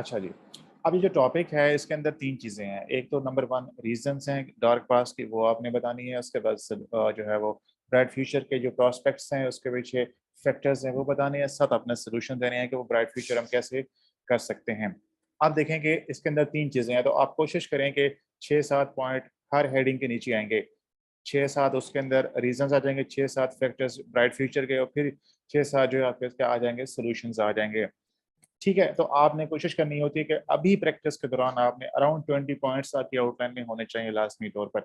अच्छा जी, अब ये जो टॉपिक है इसके अंदर 3 चीज़ें हैं। एक तो नंबर 1 रीज़न्स हैं डार्क पास्ट की, वो आपने बतानी है। उसके बाद जो है वो ब्राइट फ्यूचर के जो प्रॉस्पेक्ट्स हैं उसके पीछे फैक्टर्स हैं वो बताने हैं, साथ अपने सॉल्यूशन देने हैं कि वो ब्राइट फ्यूचर हम कैसे कर सकते हैं। आप देखें कि इसके अंदर 3 चीज़ें हैं, तो आप कोशिश करें कि 6-7 पॉइंट हर हेडिंग के नीचे आएँगे। 6-7 उसके अंदर रीज़न्स आ जाएँगे, 6-7 फैक्टर्स ब्राइट फ्यूचर के, और फिर 6-7 जो है आपके इसके आ जाएँगे सॉल्यूशंस आ जाएँगे। ठीक है, तो आपने कोशिश करनी होती है कि अभी प्रैक्टिस के दौरान आपने अराउंड 20 पॉइंट्स आपकी आउटलाइन में होने चाहिए लाज़मी तौर पर।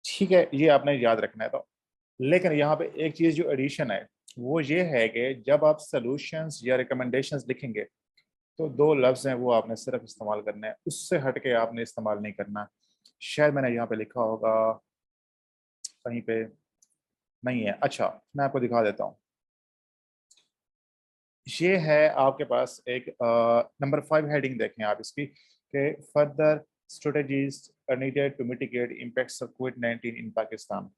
ठीक है, ये आपने याद रखना है तो। लेकिन यहाँ पे एक चीज़ जो एडिशन है, वो ये है कि जब आप सॉल्यूशंस या रिकमेंडेशंस लिखेंगे, तो 2 लफ्ज़ हैं वो आपने सिर्फ़ इस्तेमाल करने हैं, उससे हट के आपने इस्तेमाल नहीं करना। शायद मैंने यहाँ पे लिखा होगा, कहीं पे नहीं है। अच्छा, मैं आपको दिखा देता हूँ। ये है आपके पास एक नंबर 5 हेडिंग देखें आप इसकी कि further strategies are needed to mitigate impacts of कोविड-19 इन पाकिस्तान।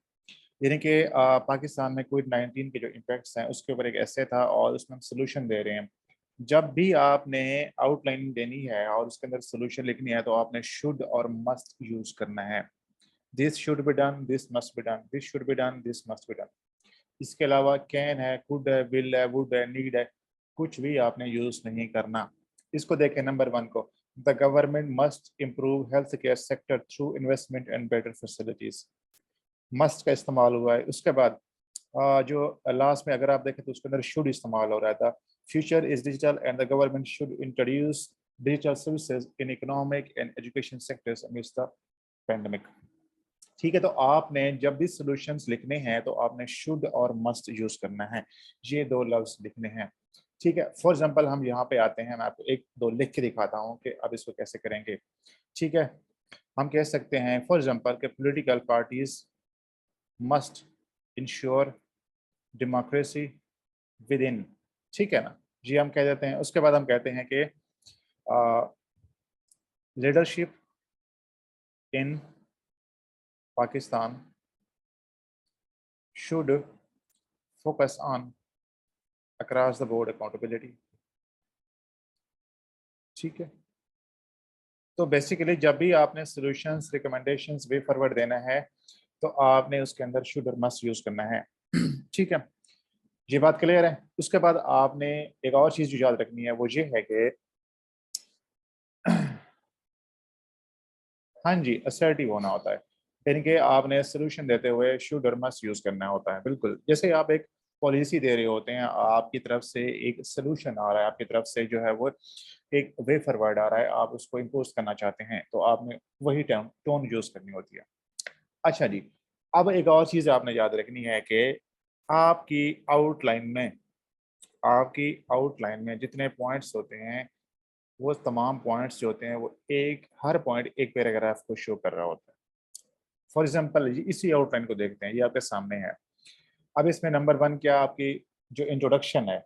यानी कि पाकिस्तान में कोविड-19 के जो इम्पैक्ट्स हैं उसके ऊपर एक एसे था और उसमें हम सॉल्यूशन दे रहे हैं। जब भी आपने आउटलाइन देनी है और उसके अंदर सॉल्यूशन लिखनी है तो आपने शुड और मस्ट यूज़ करना है। This should be done, this must be done, this should be done, this must be done. इसके अलावा कैन है, कुड है, विल है, वुड है, नीड है, कुछ भी आपने यूज़ नहीं करना। इसको देखें नंबर 1 को, the government must improve health care sector through investment and better facilities. Must का इस्तेमाल हुआ है। उसके बाद जो लास्ट में अगर आप देखें तो उसके अंदर शुड इस्तेमाल हो रहा था। Future is digital and the government should introduce digital services in economic and education sectors amidst the pandemic. ठीक है, तो आपने जब भी सॉल्यूशंस लिखने हैं तो आपने शुड और मस्ट यूज़ करना है। ये 2 लफ्ज़ लिखने हैं। ठीक है, फॉर एग्ज़ाम्पल हम यहाँ पे आते हैं, मैं आपको 1-2 लिख के दिखाता हूँ कि अब इसको कैसे करेंगे। ठीक है, हम कह सकते हैं फॉर एग्ज़ाम्पल कि political parties must ensure democracy within. ठीक है ना? जी, हम कह देते हैं। उसके बाद हम कहते हैं कि leadership in Pakistan should focus on across the board accountability. ठीक है? तो बेसिकली जब भी आपने सॉल्यूशंस, रिकमेंडेशंस वे फॉरवर्ड देना है, तो आपने उसके अंदर शुड और मस्ट यूज़ करना है। ठीक है? ये बात क्लियर है? उसके बाद आपने एक और चीज़ जो याद रखनी है वो ये है कि हाँ जी, असर्टिव होना होता है। यानी कि आपने सॉल्यूशन देते हुए शुड और मस्ट यूज़ करना होता है, बिल्कुल। जैसे आप एक पॉलिसी दे रहे होते हैं, आपकी तरफ से एक सॉल्यूशन आ रहा है, आपकी तरफ से जो है वो एक वे फॉरवर्ड आ रहा है, आप उसको इम्पोज़ करना चाहते हैं, तो आपने वही टोन टोन यूज़ करनी होती है। अच्छा जी, अब एक और चीज़ आपने याद रखनी है कि आपकी आउटलाइन में आपकी आउटलाइन में जितने पॉइंट्स होते हैं, वो तमाम पॉइंट्स जो होते हैं, वो एक हर पॉइंट एक पैराग्राफ को शो कर रहा होता है। फॉर एग्ज़ाम्पल इसी आउटलाइन को देखते हैं, ये आपके सामने है। अब इसमें नंबर 1 क्या आपकी जो इंट्रोडक्शन है,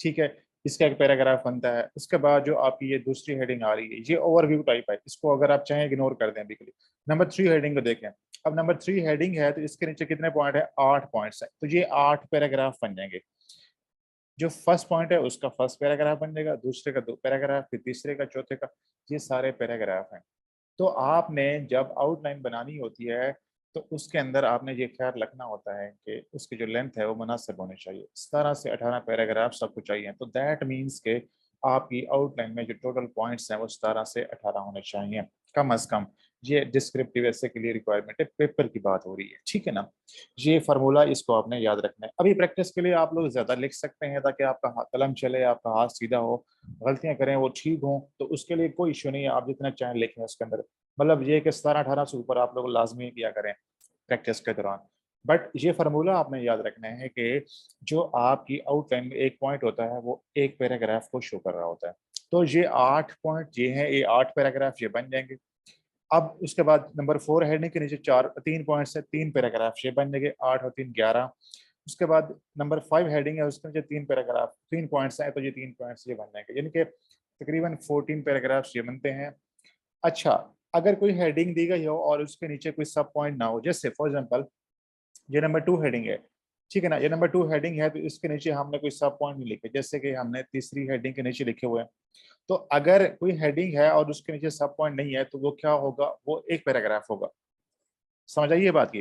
ठीक है? इसका एक पैराग्राफ बनता है। उसके बाद जो आपकी ये दूसरी हेडिंग आ रही है, ये ओवरव्यू टाइप है। इसको अगर आप चाहें इग्नोर कर दें बिल्कुल। नंबर 3 हेडिंग को देखें। अब नंबर 3 हेडिंग है तो इसके नीचे कितने पॉइंट है? 8 पॉइंट्स हैं। तो ये 8 पैराग्राफ बन जाएँगे। जो फर्स्ट पॉइंट है उसका फर्स्ट पैराग्राफ बन जाएगा, दूसरे का 2 पैराग्राफ, फिर तीसरे का, चौथे का, ये सारे पैराग्राफ हैं। तो आपने जब आउटलाइन बनानी होती है, तो उसके अंदर आपने ये ख़्याल रखना होता है कि उसकी जो लेंथ है वो मुनासिब होनी चाहिए। 17 से 18 पैराग्राफ्स आपको चाहिए, तो दैट मीन्स के आपकी आउटलाइन में जो टोटल पॉइंट्स हैं वो 17 से 18 होने चाहिए, कम अज़ कम। ये डिस्क्रिप्टिव एसे के लिए रिक्वायरमेंट है, पेपर की बात हो रही है, ठीक है ना? ये फ़ॉर्मूला इसको आपने याद रखना है। अभी प्रैक्टिस के लिए आप लोग ज़्यादा लिख सकते हैं ताकि आपका कलम चले, आपका हाथ सीधा हो, गलतियाँ करें वो ठीक हों, तो उसके लिए कोई इश्यू नहीं है, आप जितना चाहें लिखें उसके अंदर। मतलब ये कि 17-18 से ऊपर आप लोग लाज़मी किया करें प्रैक्टिस के दौरान। बट ये फ़ॉर्मूला आपने याद रखना है कि जो आपकी आउटलाइन में एक पॉइंट होता है, वो एक पैराग्राफ को शो कर रहा होता है। तो ये 8 पॉइंट ये हैं, ये 8 पैराग्राफ ये बन जाएँगे। अब उसके बाद नंबर 4 हेडिंग के नीचे 3 पॉइंट्स है, 3 पैराग्राफ ये बन जाएँगे, 8 और 3 11। उसके बाद नंबर 5 हेडिंग है, उसके नीचे 3 पैराग्राफ, 3 पॉइंट्स हैं, तो ये 3 पॉइंट्स ये बन जाएँगे। यानी कि तकरीबन 14 पैराग्राफ्स ये बनते हैं। अच्छा, अगर कोई हेडिंग दी गई हो और उसके नीचे कोई सब पॉइंट ना हो, जैसे फॉर एग्ज़ाम्पल ये नंबर 2 हेडिंग है, ठीक है ना। ये नंबर 2 हेडिंग है, तो इसके नीचे हमने कोई सब पॉइंट नहीं लिखे, जैसे कि हमने तीसरी हेडिंग के नीचे लिखे हुए हैं। तो अगर कोई हेडिंग है और उसके नीचे सब पॉइंट नहीं है तो वो क्या होगा, वो एक पैराग्राफ होगा। समझ आइए बात की,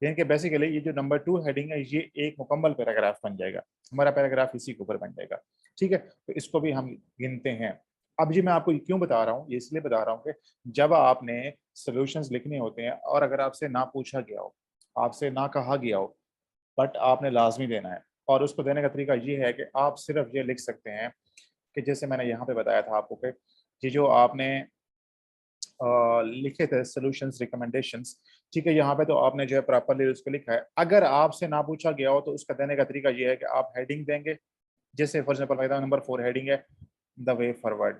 यानी कि बेसिकली ये जो नंबर 2 हेडिंग है ये एक मुकम्मल पैराग्राफ बन जाएगा, हमारा पैराग्राफ इसी के ऊपर बन जाएगा। ठीक है, तो इसको भी हम गिनते हैं। अब जी मैं आपको क्यों बता रहा हूँ, ये इसलिए बता रहा हूँ कि जब आपने सोल्यूशंस लिखने होते हैं और अगर आपसे ना पूछा गया हो, आपसे ना कहा गया हो, बट आपने लाजमी देना है। और उसको देने का तरीका ये है कि आप सिर्फ ये लिख सकते हैं कि जैसे मैंने यहाँ पे बताया था आपको कि ये जो आपने लिखे थे सॉल्यूशंस रिकमेंडेशंस, ठीक है, यहाँ पे तो आपने जो है प्रॉपर्ली उसको लिखा है। अगर आपसे ना पूछा गया हो तो उसका देने का तरीका ये है कि आप हेडिंग देंगे। जैसे फॉर एग्जाम्पल नंबर 4 हेडिंग है द वे फॉरवर्ड,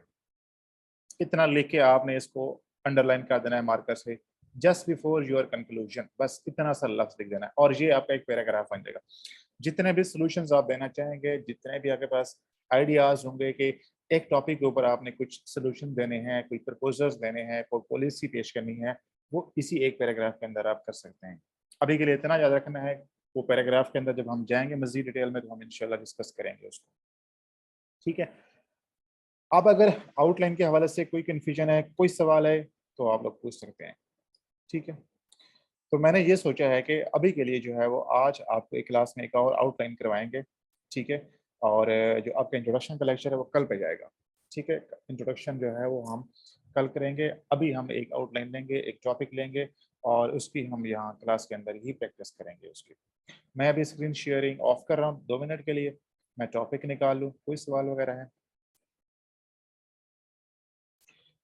इतना लिख के आपने इसको अंडरलाइन कर देना है मार्कर से, जस्ट बिफोर योर कंक्लूजन, बस इतना सा लफ्ज लिख देना है और ये आपका एक पैराग्राफ बन जाएगा। जितने भी सॉल्यूशंस आप देना चाहेंगे, जितने भी आपके पास आइडियाज होंगे कि एक टॉपिक के ऊपर आपने कुछ सॉल्यूशन देने हैं, कोई प्रपोजल्स देने हैं, कोई पॉलिसी पेश करनी है, वो इसी एक पैराग्राफ के अंदर आप कर सकते हैं। अभी के लिए इतना याद रखना है, वो पैराग्राफ के अंदर जब हम जाएंगे मजीद डिटेल में तो हम इंशाल्लाह डिस्कस करेंगे उसको। ठीक है, अब अगर आउटलाइन के हवाले से कोई कन्फ्यूजन है, कोई सवाल है, तो आप लोग पूछ सकते हैं। ठीक है, तो मैंने ये सोचा है कि अभी के लिए जो है वो आज आपको एक क्लास में एक और आउटलाइन करवाएंगे। ठीक है, और जो आपका इंट्रोडक्शन का लेक्चर है वो कल पे जाएगा। ठीक है, इंट्रोडक्शन जो है वो हम कल करेंगे। अभी हम एक आउटलाइन लेंगे, एक टॉपिक लेंगे और उसकी हम यहाँ क्लास के अंदर ही प्रैक्टिस करेंगे उसकी। मैं अभी स्क्रीन शेयरिंग ऑफ कर रहा हूँ 2 मिनट के लिए, मैं टॉपिक निकाल लूँ, कोई सवाल वगैरह है?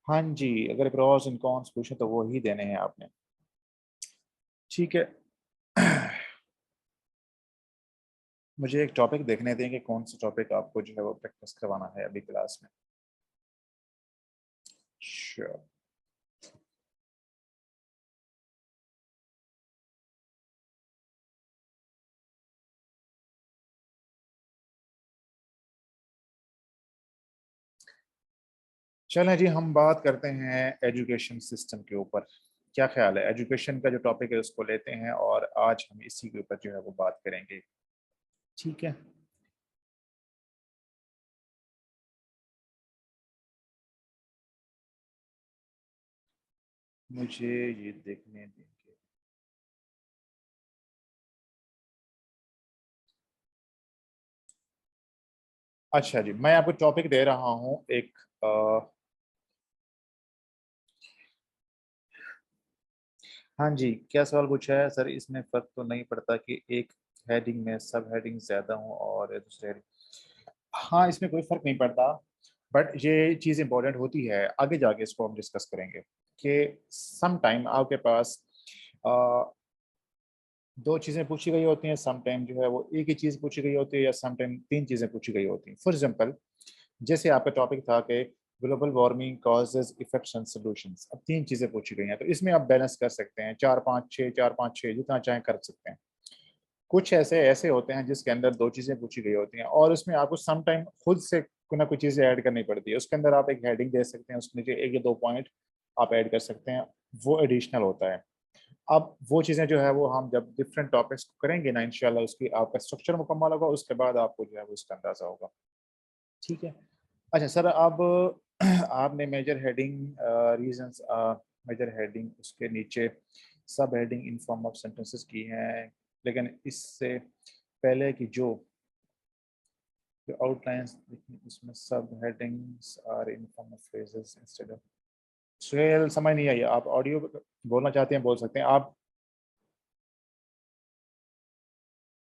हाँ जी, अगर प्रॉस एंड कॉन्स पूछे तो वो ही देने हैं आपने। ठीक है, मुझे एक टॉपिक देखने दें कि कौन सा टॉपिक आपको जो है वो प्रैक्टिस करवाना है अभी क्लास में। श्योर। चलें जी, हम बात करते हैं एजुकेशन सिस्टम के ऊपर। क्या ख्याल है, एजुकेशन का जो टॉपिक है उसको लेते हैं और आज हम इसी के ऊपर जो है वो बात करेंगे। ठीक है, मुझे ये देखने देंगे। अच्छा जी, मैं आपको टॉपिक दे रहा हूँ एक हाँ जी, क्या सवाल पूछा है सर? इसमें फर्क तो नहीं पड़ता कि एक हेडिंग में सब हेडिंग ज्यादा हो और दूसरे हाँ, इसमें कोई फर्क नहीं पड़ता, बट ये चीज़ इंपॉर्टेंट होती है, आगे जाके इसको हम डिस्कस करेंगे कि सम टाइम आपके पास अ, दो चीज़ें पूछी गई होती हैं, सम टाइम जो है वो एक ही चीज़ पूछी गई होती है या सम टाइम तीन चीज़ें पूछी गई होती हैं। फॉर एग्जांपल, जैसे आपका टॉपिक था कि global warming causes effects and solutions, अब तीन चीज़ें पूछी गई हैं तो इसमें आप बैलेंस कर सकते हैं, 4 5 6 4 5 6 जितना चाहें कर सकते हैं। कुछ ऐसे ऐसे होते हैं जिसके अंदर दो चीजें पूछी गई होती हैं और उसमें आपको सम टाइम खुद से कोई ना कोई चीजें ऐड करनी पड़ती है। उसके अंदर आप एक हेडिंग दे सकते हैं, उसके नीचे एक या दो पॉइंट आप ऐड कर सकते हैं, वो एडिशनल होता है। अब वो चीजें जो है वो हम जब डिफरेंट टॉपिक्स को करेंगे ना इंशाल्लाह, उसकी आपका स्ट्रक्चर मुकम्मल होगा, उसके बाद आपको जो है वो इसका अंदाजा होगा। ठीक है, अच्छा सर, अब आपने major heading reasons, major heading उसके नीचे sub heading in form of sentences की हैं, लेकिन इससे पहले की जो जो आउटलाइंस इसमें सब headings are in form of phrases instead of. Suhel, समझ नहीं आई, आप ऑडियो बोलना चाहते हैं बोल सकते हैं आप।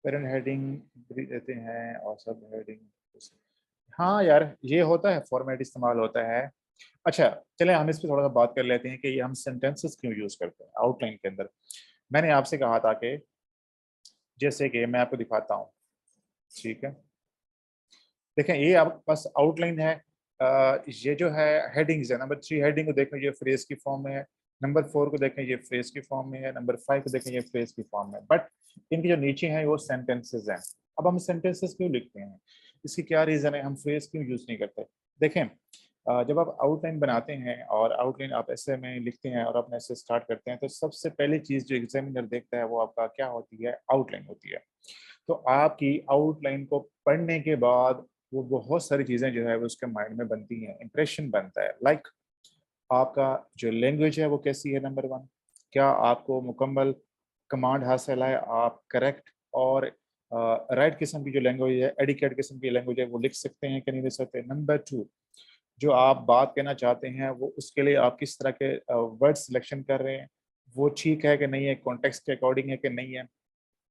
पेरेंट हेडिंग देते हैं और सब हेडिंग, हाँ यार ये होता है, फॉर्मेट इस्तेमाल होता है। अच्छा, चले हम इस पे थोड़ा सा बात कर लेते हैं कि ये हम सेंटेंसेस क्यों यूज करते हैं आउटलाइन के अंदर। मैंने आपसे कहा था कि जैसे कि मैं आपको दिखाता हूँ। ठीक है, देखें ये आपके पास आउटलाइन है। ये जो है हेडिंग्स है, नंबर 3 हेडिंग को देखें ये फ्रेज की फॉर्म में है, नंबर 4 को देखें ये फ्रेज की फॉर्म में है, नंबर 5 को देखें ये फ्रेज की फॉर्म में, बट इनके जो नीचे हैं वो सेंटेंसेस हैं। अब हम सेंटेंसेस क्यों लिखते हैं, इसकी क्या रीज़न है, हम फ्रेज क्यों यूज़ नहीं करते? देखें, जब आप आउटलाइन बनाते हैं और आउटलाइन आप ऐसे में लिखते हैं और अपने ऐसे स्टार्ट करते हैं तो सबसे पहली चीज़ जो एग्जामिनर देखता है वो आपका क्या होती है, आउटलाइन होती है। तो आपकी आउटलाइन को पढ़ने के बाद वो बहुत सारी चीज़ें जो है वो उसके माइंड में बनती हैं, इंप्रेशन बनता है। लाइक आपका जो लैंग्वेज है वो कैसी है, नंबर वन, क्या आपको मुकम्मल कमांड हासिल है, आप करेक्ट और राइट किस्म की जो लैंग्वेज है, एडिकेट किस्म की लैंग्वेज है, वो लिख सकते हैं कि नहीं लिख सकते। नंबर टू, जो आप बात कहना चाहते हैं वो उसके लिए आप किस तरह के वर्ड सिलेक्शन कर रहे हैं, वो ठीक है कि नहीं है, कॉन्टेक्स्ट के अकॉर्डिंग है कि नहीं है,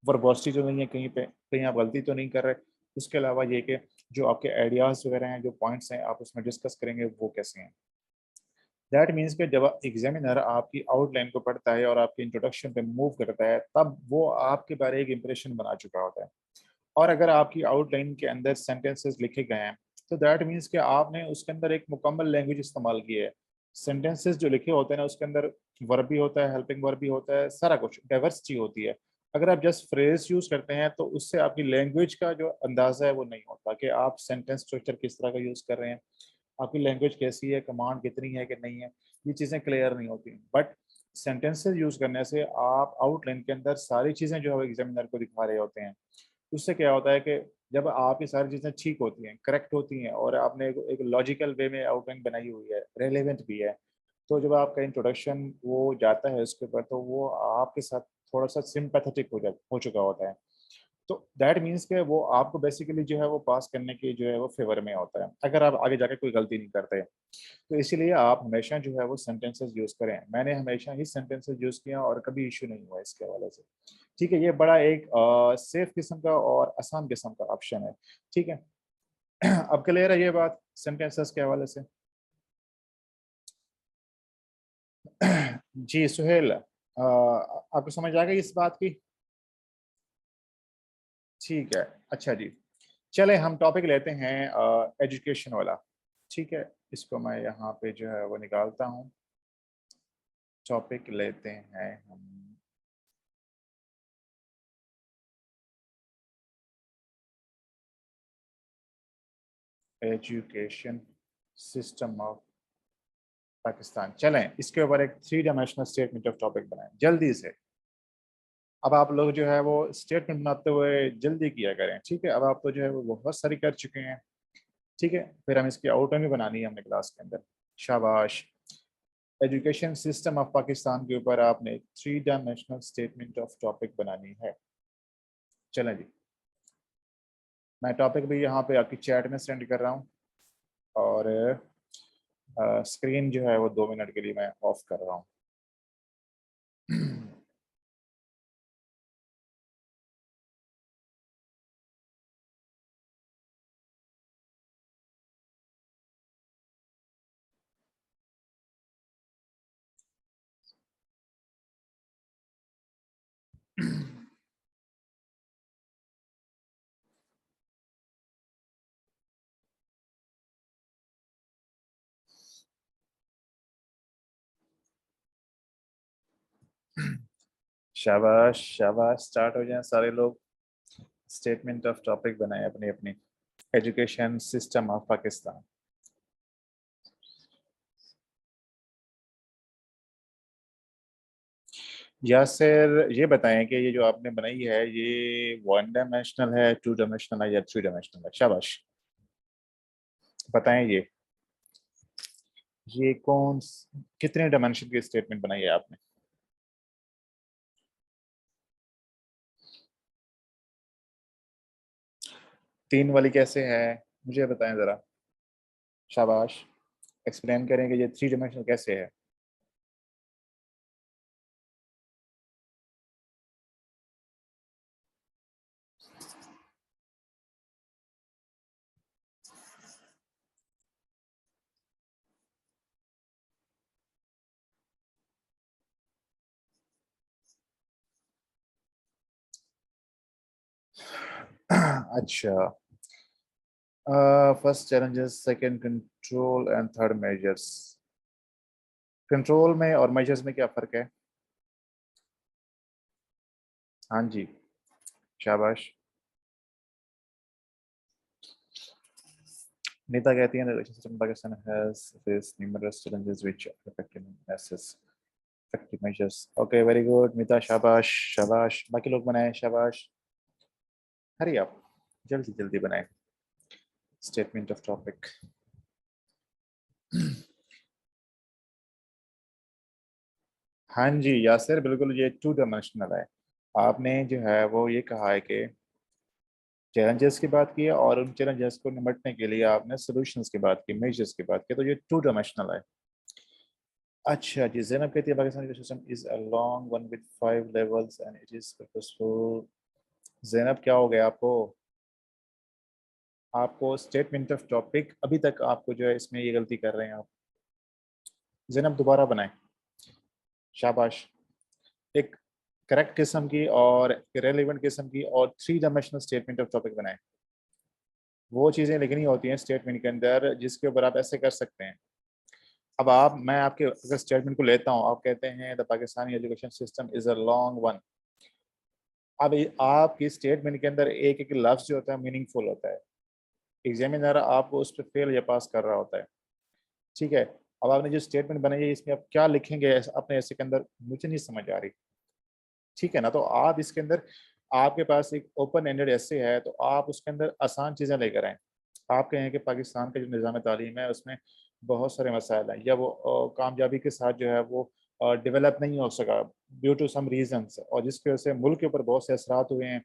वर्बोसिटी तो नहीं है कहीं पे, कहीं आप गलती तो नहीं कर रहे। उसके अलावा ये कि जो आपके आइडियाज़ वगैरह हैं, जो पॉइंट्स हैं, आप उसमें डिस्कस करेंगे वो कैसे हैं। दैट मीन्स कि जब एग्जामिनर आपकी आउटलाइन को पढ़ता है और आपके इंट्रोडक्शन पे मूव करता है, तब वो आपके बारे एक इंप्रेशन बना चुका होता है। और अगर आपकी आउटलाइन के अंदर सेंटेंसेस लिखे गए हैं, तो दैट मीन्स कि आपने उसके अंदर एक मुकम्मल लैंग्वेज इस्तेमाल की है। सेंटेंसेस जो लिखे होते हैं ना, उसके अंदर वर्ब भी होता है, हेल्पिंग वर्ब भी होता है, सारा कुछ डाइवर्सिटी होती है। अगर आप जस्ट फ्रेज यूज करते हैं तो उससे आपकी लैंग्वेज का जो अंदाजा है वो नहीं होता कि आप सेंटेंस स्ट्रक्चर किस तरह का यूज कर रहे हैं, आपकी लैंग्वेज कैसी है, कमांड कितनी है कि नहीं है, ये चीज़ें क्लियर नहीं होती। बट सेंटेंसेस यूज करने से आप आउटलाइन के अंदर सारी चीज़ें जो है एग्जामिनर को दिखा रहे होते हैं। उससे क्या होता है कि जब आपकी सारी चीज़ें ठीक होती हैं, करेक्ट होती हैं और आपने एक लॉजिकल वे में आउटलाइन बनाई हुई है, रेलेवेंट भी है, तो जब आपका इंट्रोडक्शन वो जाता है उसके ऊपर, तो वो आपके साथ थोड़ा सा सिंपैथेटिक हो चुका होता है। तो दैट मीन्स कि वो आपको बेसिकली जो है वो पास करने की जो है वो फेवर में होता है, अगर आप आगे जाके कोई गलती नहीं करते। तो इसीलिए आप हमेशा जो है वो सेंटेंसेस यूज़ करें। मैंने हमेशा ही सेंटेंसेस यूज़ किया और कभी इशू नहीं हुआ इसके हवाले से। ठीक है, ये बड़ा एक सेफ किस्म का और आसान किस्म का ऑप्शन है। ठीक है। अब क्लियर है ये बात सेंटेंसेस के हवाले से। जी सुहेल, आपको समझ आ गई इस बात की? ठीक है। अच्छा जी, चले हम टॉपिक लेते हैं एजुकेशन वाला। ठीक है, इसको मैं यहाँ पे जो है वो निकालता हूँ। टॉपिक लेते हैं हम एजुकेशन सिस्टम ऑफ पाकिस्तान। चलें इसके ऊपर एक three dimensional statement of topic बनाएं जल्दी से। अब आप लोग जो है वो स्टेटमेंट बनाते हुए जल्दी किया करें, ठीक है? अब आप तो जो है वो बहुत सारी कर चुके हैं। ठीक है, फिर हम इसकी आउटलाइन भी बनानी है हमने क्लास के अंदर। शाबाश। एजुकेशन सिस्टम ऑफ पाकिस्तान के ऊपर आपने three dimensional statement of topic बनानी है। चलें जी, मैं टॉपिक भी यहाँ पे आपकी चैट में सेंड कर रहा हूँ और स्क्रीन जो है वो 2 मिनट के लिए मैं ऑफ कर रहा हूँ। शाबाश शाबाश, स्टार्ट हो जाए सारे लोग। स्टेटमेंट ऑफ टॉपिक बनाए अपनी अपनी। Education system of Pakistan. Yasir ये बताएं कि ये जो आपने बनाई है ये वन डायमेंशनल है, टू डायमेंशनल है या थ्री डायमेंशनल है? शाबाश, बताएं ये कितने डायमेंशन की स्टेटमेंट बनाई है आपने? तीन वाली कैसे है, मुझे बताएं जरा। शाबाश, एक्सप्लेन करें कि ये थ्री डायमेंशनल कैसे है। अच्छा, first challenges, second control and third measures. Control में और मेजर्स में क्या फ़र्क है? हाँ जी, शाबाश। नीता कहती है education system in Pakistan has faced numerous challenges which are affecting assess effective measures. Okay, very good Nita, शाबाश शाबाश। बाकी लोग बनाए शाबाश। हरी आप जल्दी जल्दी बनाए स्टेटमेंट ऑफ टॉपिक। हाँ जी यासिर, बिल्कुल ये टू डायमेंशनल है। आपने जो है वो ये कहा है कि चैलेंजेस की बात की है और उन चैलेंजेस को निपटने के लिए आपने सॉल्यूशंस की बात की, मेजर्स की बात की, तो ये टू डायमेंशनल है। अच्छा जी, ज़ैनब कहती है Pakistan system is a long one with 5 levels and it is purposeful. Zainab क्या हो गया आपको? आपको स्टेटमेंट ऑफ टॉपिक अभी तक आपको जो है इसमें ये गलती कर रहे हैं आप। ज़ैनब दोबारा बनाएं, शाबाश। एक करेक्ट किस्म की और रेलिवेंट किस्म की और 3 डायमेंशनल स्टेटमेंट ऑफ टॉपिक बनाएं। वो चीज़ें लिखनी होती हैं स्टेटमेंट के अंदर जिसके ऊपर आप ऐसे कर सकते हैं। अब मैं आपके अगर स्टेटमेंट को लेता हूँ, आप कहते हैं the Pakistani education system is a long one. अब आपकी स्टेटमेंट के अंदर एक एक लफ्ज जो होता है मीनिंगफुल होता है। एग्जामिनर आपको उस पर फेल या पास कर रहा होता है, ठीक है। अब आपने जो स्टेटमेंट बनाई है इसमें आप क्या लिखेंगे अपने ऐसे के अंदर, मुझे नहीं समझ आ रही, ठीक है ना। तो आप इसके अंदर, आपके पास एक ओपन एंडेड ऐसे है तो आप उसके अंदर आसान चीज़ें लेकर आए। आप कहें कि पाकिस्तान का जो निज़ाम तालीम है उसमें बहुत सारे मसाइल हैं या वो कामयाबी के साथ जो है वो डेवलप नहीं हो सका ड्यू टू सम रीजंस, और जिसकी वजह से मुल्क के ऊपर बहुत से असरात हुए हैं।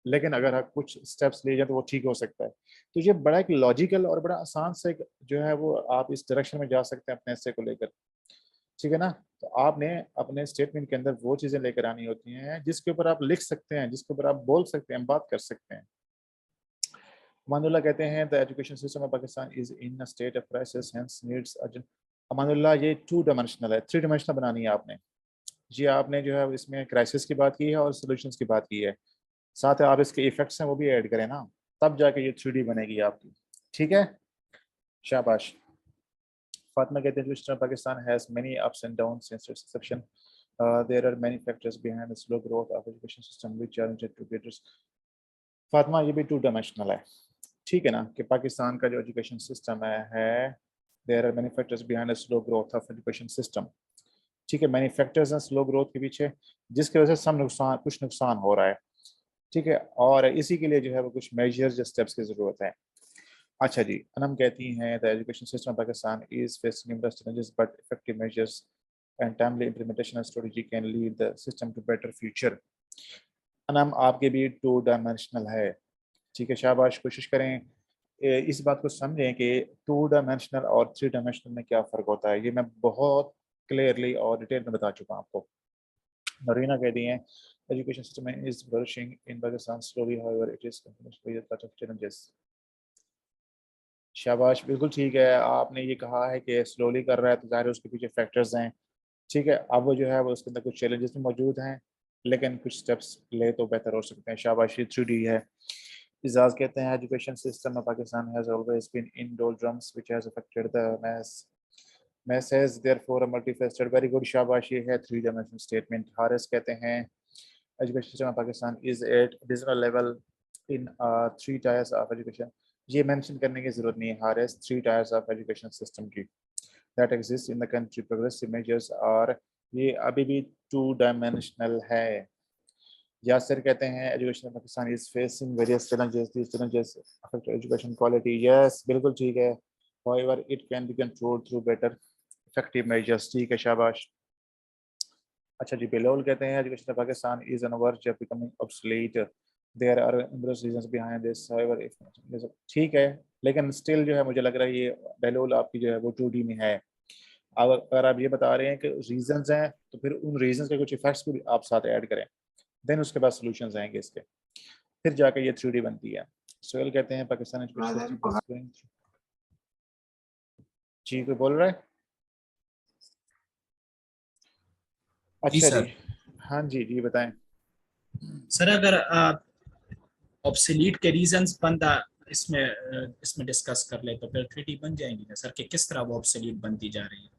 लेकिन अगर आप कुछ स्टेप्स ले जाए तो वो ठीक हो सकता है। तो ये बड़ा एक लॉजिकल और बड़ा आसान से जो है वो आप इस डायरेक्शन में जा सकते हैं अपने हिस्से को लेकर, ठीक है ना। तो आपने अपने स्टेटमेंट के अंदर वो चीज़ें लेकर आनी होती हैं जिसके ऊपर आप लिख सकते हैं, जिसके ऊपर आप बोल सकते हैं, बात कर सकते हैं। अमानुल्लाह कहते हैं the education system of Pakistan is in a state of crisis hence needs urgent. Amanullah ये टू डायमेंशनल है, 3 डायमेंशनल बनानी है आपने। जी आपने जो है इसमें क्राइसिस की बात की है और सॉल्यूशंस की बात की है, साथ है आप इसके इफेक्ट्स हैं वो भी ऐड करें ना, तब जाके ये 3D बनेगी आपकी, ठीक है। शाबाश। फातिमा कहते हैं system Pakistan has many ups and down since its inception. There are many factors behind the slow growth of education system which challenge to gators. Fatima ये भी टू डायमेंशनल है, ठीक है ना, कि पाकिस्तान का जो एजुकेशन सिस्टम है there are many factors behind the slow growth of education system, ठीक है। मैनी फैक्टर्स हैं स्लो ग्रोथ के पीछे जिसकी वजह से सब नुकसान, कुछ नुकसान हो रहा है, ठीक है। और इसी के लिए जो है वो कुछ मेजर्स या स्टेप्स की जरूरत है। अच्छा जी, अनम कहती हैं the education system Pakistan is facing numerous challenges but effective measures and timely implementation strategy can lead the system to better future. Anam आपके भी टू डायमेंशनल है, ठीक है, शाबाश। कोशिश करें इस बात को समझें कि 2 डायमेंशनल और 3 डायमेंशनल में क्या फ़र्क होता है, ये मैं बहुत क्लियरली और डिटेल में बता चुका हूँ आपको। नरीना कहती हैं education system is flourishing in Pakistan slowly however it is continuously lot of challenges. शाबाश, बिल्कुल ठीक है। आपने ये कहा है कि स्लोली कर रहा है तो ज़ाहिर है उसके पीछे फैक्टर्स हैं, ठीक है। अब वो जो है वो उसके अंदर कुछ चैलेंजेस भी मौजूद हैं लेकिन कुछ स्टेप्स ले तो बेहतर हो सकते हैं। शाबाशी 3D है। इजाज कहते हैं education system of Pakistan has always been in doldrums which has affected the mass has therefore a multifaceted, very good, शाबाश, ये है 3 डायमेंशनल स्टेटमेंट। हारिस कहते हैं education system of Pakistan is at divisional level in 3 tiers of education. ये mention करने की जरूरत नहीं है Haris, 3 tiers of education system की that exist in the country, progressive measures और ये अभी भी 2 डायमेंशनल है। यासिर कहते हैं education Pakistan is facing various challenges, these challenges affect education quality. Yes बिल्कुल ठीक है, however it can be controlled through better effective measures, ठीक है, शाबाश। अच्छा जी, बेलोल कहते हैं education Pakistan is on verge of becoming obsolete, there are numerous reasons behind this, however if ठीक है, लेकिन स्टिल जो है मुझे लग रहा है ये बेलोल आपकी जो है वो 2D में है। अब अगर आप ये बता रहे हैं कि रीजंस हैं तो फिर उन रीजंस के कुछ इफेक्ट्स भी आप साथ ऐड करें, देन उसके बाद सॉल्यूशंस आएंगे इसके, फिर जाके ये 3D बनती है। सोहेल कहते हैं पाकिस्तान एजुकेशन सिस्टम जी, कोई बोल रहा है? जी अच्छा जी, सर। हाँ जी जी बताएं। सर अगर ऑब्सोलीट के रीजंस बंदा इसमें डिस्कस कर ले तो फिर 3D बन जाएंगी ना सर, कि किस तरह वो ऑब्सोलीट बनती जा रही है।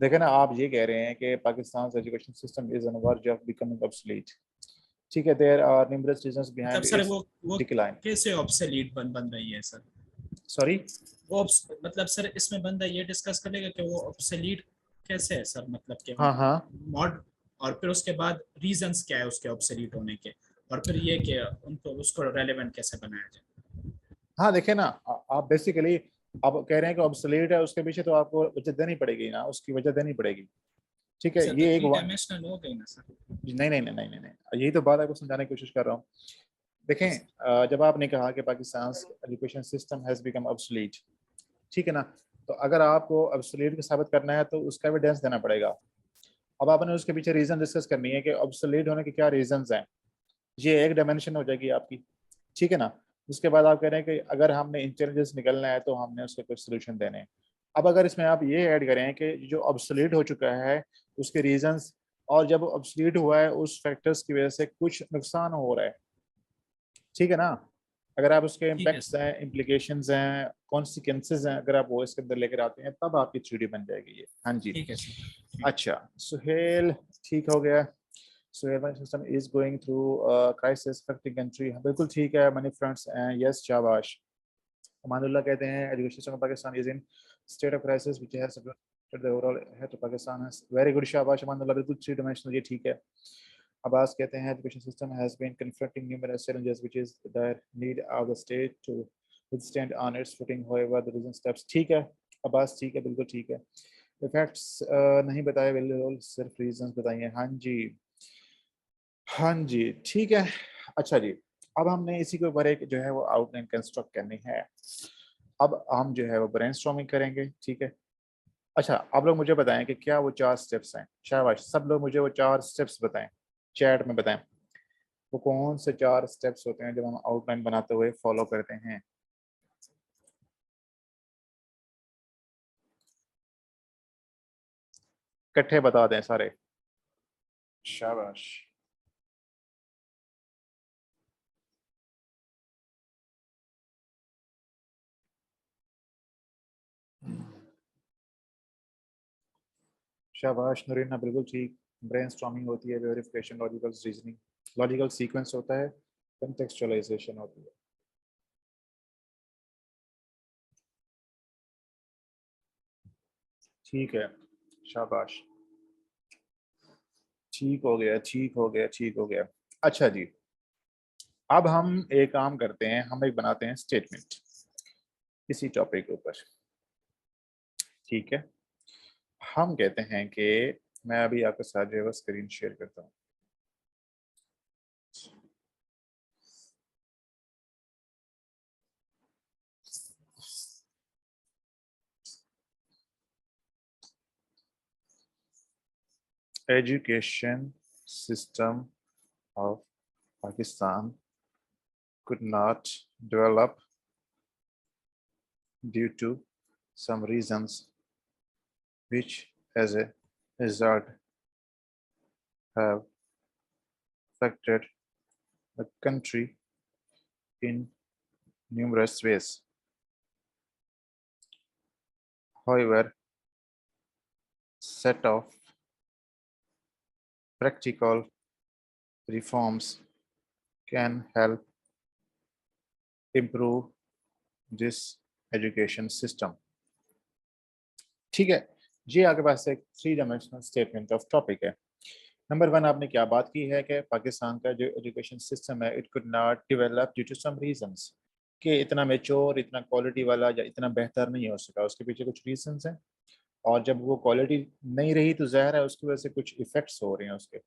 देखें ना, आप ये कह रहे हैं कि Pakistan education system is on verge of becoming obsolete, ठीक है। देयर आर न्यूमरस रीजंस मतलब बिहाइंड सर इट्स वो डिक्लाइन। कैसे ऑब्सोलीट बन रही है सर? सॉरी? मतलब सर इसमें बंदा ये डिस्कस करेगा कि वो ऑब्सोलीट कैसे है सर, मतलब कि हाँ हाँ, मॉड, और फिर उसके बाद रीजंस क्या है उसके ऑब्सोलीट होने के, और फिर ये कि उनको उसको रेलेवेंट कैसे बनाया जाए। हाँ देखिए ना, आप बेसिकली आप कह रहे हैं कि ऑब्सोलीट है, उसके पीछे तो आपको वजह देनी पड़ेगी ना, उसकी वजह देनी पड़ेगी। ठीक है, सर तो ये एक 3 डायमेंशनल हो गई ना सर। नहीं नहीं नहीं नहीं नहीं नहीं, यही तो बात आपको समझाने की कोशिश कर रहा हूँ। देखें, जब आपने कहा कि Pakistan education system has become obsolete, ठीक है ना, तो अगर आपको ऑब्सोलीट को साबित करना है तो उसका एविडेंस देना पड़ेगा। अब आपने उसके पीछे रीजन डिस्कस करनी है कि ऑब्सोलीट होने के क्या रीजंस हैं। ये एक डायमेंशन हो जाएगी आपकी, ठीक है ना। उसके बाद आप कह रहे हैं कि अगर हमने इंटेलिजेंस निकलना है तो हमने उसके कुछ सोल्यूशन देने हैं। अब अगर इसमें आप ये ऐड करें कि जो ऑब्सोलीट हो चुका है उसके रीजंस, और जब ऑब्सोलीट हुआ है उस फैक्टर्स की वजह से कुछ नुकसान हो रहा है, ठीक है ना। अगर आप उसके ठीक है इम्पैक्ट्स सर। हैं, इम्प्लीकेशंस हैं, कॉन्सिक्वेंसेज हैं, अगर आप वो इसके अंदर लेकर आते हैं तब आपकी थ्योरी बन जाएगी ये। हाँ जी। ठीक है सर। ठीक। अच्छा सुहेल, ठीक हो गया। Suhail system is going through crisis affecting country, बिल्कुल ठीक है। मनी फ्रंट्स एंड यस शाबाश। अमानुल्लाह कहते हैं education system of Pakistan is in state of crisis which has affected the overall health of Pakistan has very good शाबाश अमानुल्लाह, बिल्कुल थ्री डायमेंशनल, ये ठीक है। अब्बास कहते हैं education system has been confronting numerous challenges which is the need of the state to withstand on its footing however the recent steps, ठीक है अब्बास, ठीक है, बिल्कुल ठीक है। इफेक्ट्स नहीं बताए, बिल्कुल सिर्फ रीजंस बताइए। हाँ जी, हाँ जी, ठीक है। अच्छा जी, अब हमने इसी के ऊपर एक जो है वो आउटलाइन कंस्ट्रक्ट करनी है। अब हम जो है वो ब्रेनस्टॉर्मिंग करेंगे, ठीक है। अच्छा, आप लोग मुझे बताएं कि क्या वो 4 स्टेप्स हैं। शाबाश, सब लोग मुझे वो 4 स्टेप्स बताएं, चैट में बताएं। वो कौन से 4 स्टेप्स होते हैं जब हम आउटलाइन बनाते हुए फॉलो करते हैं। इकट्ठे बता दें सारे। शाबाश। शाबाश नरीना, बिल्कुल ठीक। ब्रेनस्टॉर्मिंग होती है, verification, logical reasoning, logical sequence होता है, कंटेक्चुअलाइजेशन होती है। ठीक है, शाबाश, ठीक हो गया, ठीक हो गया, ठीक हो गया। अच्छा जी, अब हम एक काम करते हैं, हम एक बनाते हैं स्टेटमेंट इसी टॉपिक के ऊपर, ठीक है। हम कहते हैं कि मैं अभी आपके साथ जो है स्क्रीन शेयर करता हूँ। Education system of Pakistan could not develop due to some reasons which as a result have affected the country in numerous ways. However, set of practical reforms can help improve this education system. ठीक है, ये आपके पास एक 3 dimensional statement of topic है। Number 1 आपने क्या बात की है कि पाकिस्तान का जो एजुकेशन सिस्टम है it could not develop due to some reasons, कि इतना मेच्योर, इतना क्वालिटी वाला या इतना बेहतर नहीं हो सका, उसके पीछे कुछ रीजंस हैं। और जब वो क्वालिटी नहीं रही तो ज़ाहिर है उसकी वजह से कुछ इफ़ेक्ट्स हो रहे हैं उसके।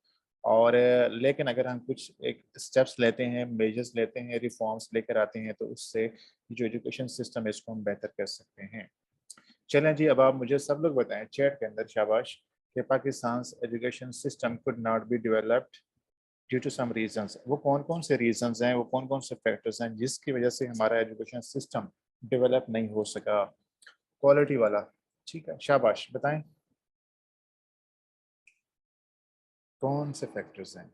और लेकिन अगर हम कुछ एक स्टेप्स लेते हैं, मेजर्स लेते हैं, रिफॉर्म्स लेकर आते हैं तो उससे जो एजुकेशन सिस्टम है इसको हम बेहतर कर सकते हैं। चलें जी, अब आप मुझे सब लोग बताएं चैट के अंदर, शाबाश, कि Pakistan education system could not be developed due to some reasons. वो कौन कौन से रीजंस हैं, वो कौन कौन से फैक्टर्स हैं जिसकी वजह से हमारा एजुकेशन सिस्टम डेवलप नहीं हो सका, क्वालिटी वाला। ठीक है, शाबाश बताएं कौन से फैक्टर्स हैं।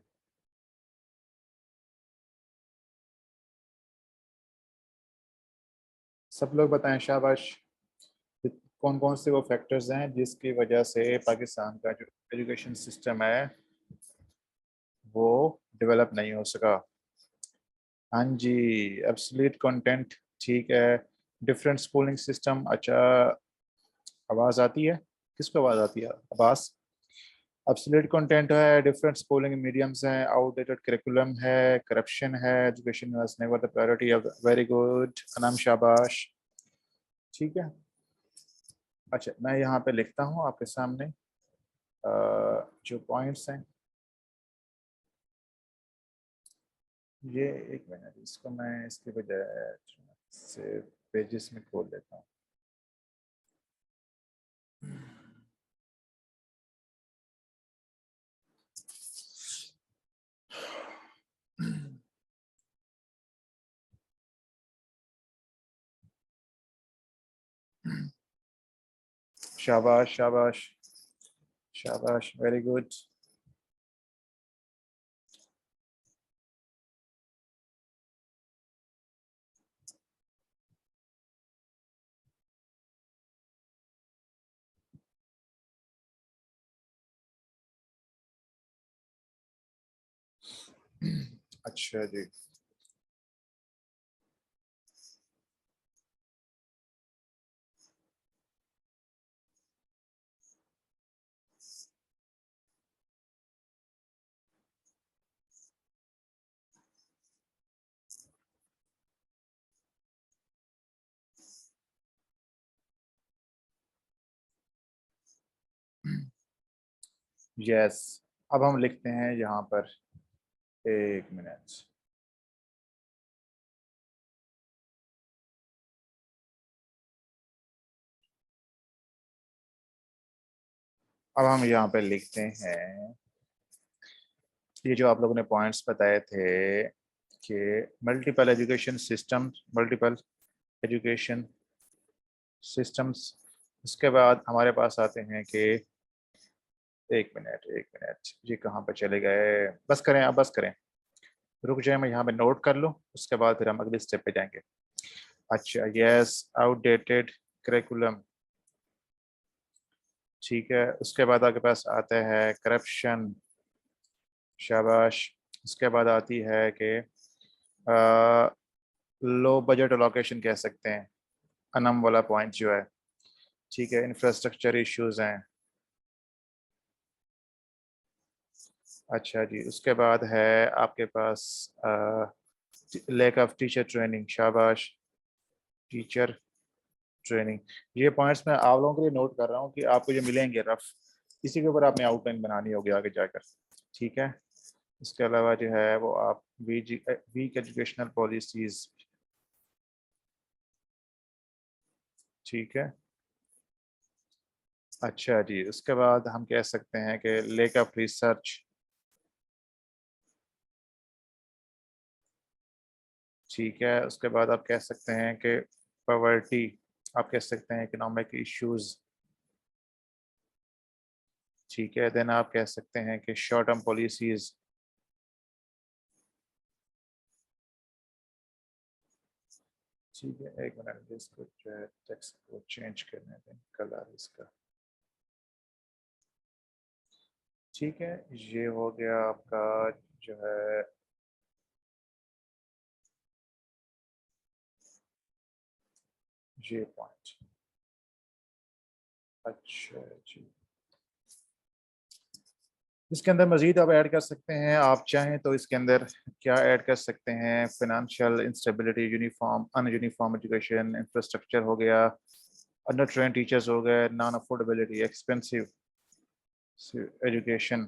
सब लोग बताएं, शाबाश। कौन कौन से वो फैक्टर्स हैं जिसकी वजह से पाकिस्तान का जो एजुकेशन सिस्टम है वो डेवलप नहीं हो सका। हाँ जी, एब्सोल्यूट कंटेंट, ठीक है। डिफरेंट स्कूलिंग सिस्टम, अच्छा। आवाज़ आती है, किसको आवाज़ आती है? अब्बास, ऑब्सोलीट कंटेंट है, डिफरेंट स्कूलिंग मीडियम्स हैं, आउटडेटेड करिकुलम है, करप्शन है, education was never the priority of, very good Anam, शाबाश। ठीक है, अच्छा मैं यहाँ पे लिखता हूँ आपके सामने जो पॉइंट्स हैं। ये एक मिनट, इसको मैं इसके बजाय से पेजेस में खोल देता हूँ। शाबाश शाबाश शाबाश, वेरी गुड। अच्छा जी, यस। अब हम लिखते हैं यहाँ पर, एक मिनट, अब हम यहाँ पे लिखते हैं ये जो आप लोगों ने पॉइंट्स बताए थे कि multiple education system, multiple education systems. उसके बाद हमारे पास आते हैं कि एक मिनट एक मिनट, ये कहाँ पे चले गए, बस करें आप बस करें, रुक जाए, मैं यहाँ पे नोट कर लूँ, उसके बाद फिर हम अगले स्टेप पे जाएंगे। अच्छा, यस, आउटडेटेड करिकुलम, ठीक है। उसके बाद आपके पास आता है करप्शन, शाबाश। उसके बाद आती है कि लो बजट अलोकेशन कह सकते हैं, अनम वाला पॉइंट जो है, ठीक है। इंफ्रास्ट्रक्चर इश्यूज हैं, अच्छा जी। उसके बाद है आपके पास लैक ऑफ टीचर ट्रेनिंग, शाबाश, टीचर ट्रेनिंग। ये पॉइंट्स मैं आप लोगों के लिए नोट कर रहा हूँ कि आपको जो मिलेंगे रफ, इसी के ऊपर आपने आउटलाइन बनानी होगी आगे जाकर, ठीक है। इसके अलावा जो है वो आप वीक एजुकेशनल पॉलिसीज, ठीक है। अच्छा जी, उसके बाद हम कह सकते हैं कि लेक ऑफ रिसर्च, ठीक है। उसके बाद आप कह सकते हैं कि पॉवर्टी, आप कह सकते हैं इकोनॉमिक इश्यूज, ठीक है। देन आप कह सकते हैं कि शॉर्ट टर्म पॉलिसीज, ठीक है। एक मिनट, इसको जो है टेक्स्ट को चेंज करने दें, कलर इसका, ठीक है। ये हो गया आपका जो है ये पॉइंट, अच्छा जी। इसके अंदर मजीद आप ऐड कर सकते हैं, आप चाहें तो इसके अंदर क्या ऐड कर सकते हैं, फाइनेंशियल इंस्टेबिलिटी, यूनिफॉर्म अन यूनिफॉर्म एजुकेशन, इंफ्रास्ट्रक्चर हो गया, अंडर ट्रेन टीचर्स हो गए, नॉन अफोर्डेबिलिटी, एक्सपेंसिव एजुकेशन,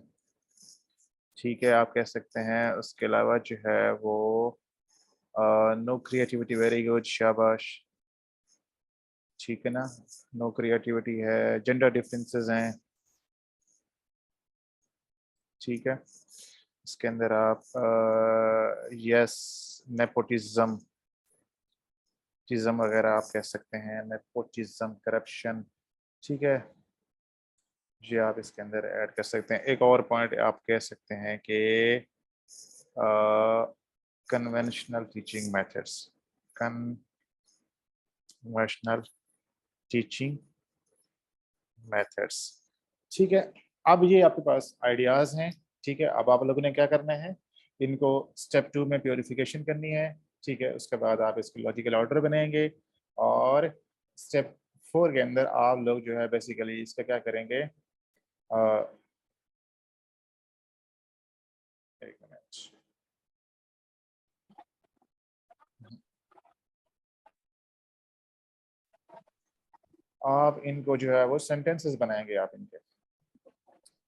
ठीक है। आप कह सकते हैं उसके अलावा जो है वो नो क्रिएटिविटी, वेरी गुड, शाबाश, ठीक है ना। नो क्रिएटिविटी है, जेंडर डिफरेंसेस हैं, ठीक है। इसके अंदर आप यस, नेपोटिज्म, टिज्म वगैरह आप कह सकते हैं, नेपोटिज्म, करप्शन, ठीक है। ये आप इसके अंदर ऐड कर सकते हैं। एक और पॉइंट आप कह सकते हैं कि conventional teaching methods, conventional teaching methods, ठीक है। अब ये आपके पास आइडियाज हैं, ठीक है। अब आप लोगों ने क्या करना है, इनको स्टेप 2 में प्योरिफिकेशन करनी है, ठीक है। उसके बाद आप इसको लॉजिकल ऑर्डर बनाएंगे, और स्टेप 4 के अंदर आप लोग जो है बेसिकली इसका क्या करेंगे, आप इनको जो है वो सेंटेंसेस बनाएंगे आप इनके,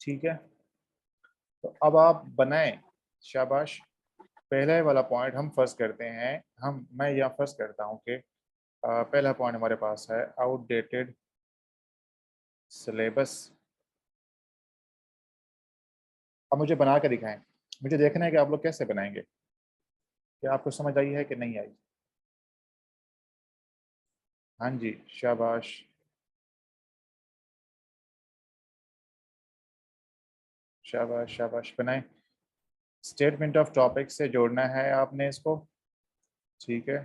ठीक है। तो अब आप बनाएं, शाबाश। पहले वाला पॉइंट हम फर्स्ट करते हैं, मैं यहाँ फर्स्ट करता हूँ कि पहला पॉइंट हमारे पास है आउटडेटेड सिलेबस। अब मुझे बना के दिखाएं, मुझे देखना है कि आप लोग कैसे बनाएंगे, कि आपको समझ आई है कि नहीं आई। हाँ जी, शाबाश। शाबाश शाबाश, बनाएं। स्टेटमेंट ऑफ टॉपिक से जोड़ना है आपने इसको, ठीक है।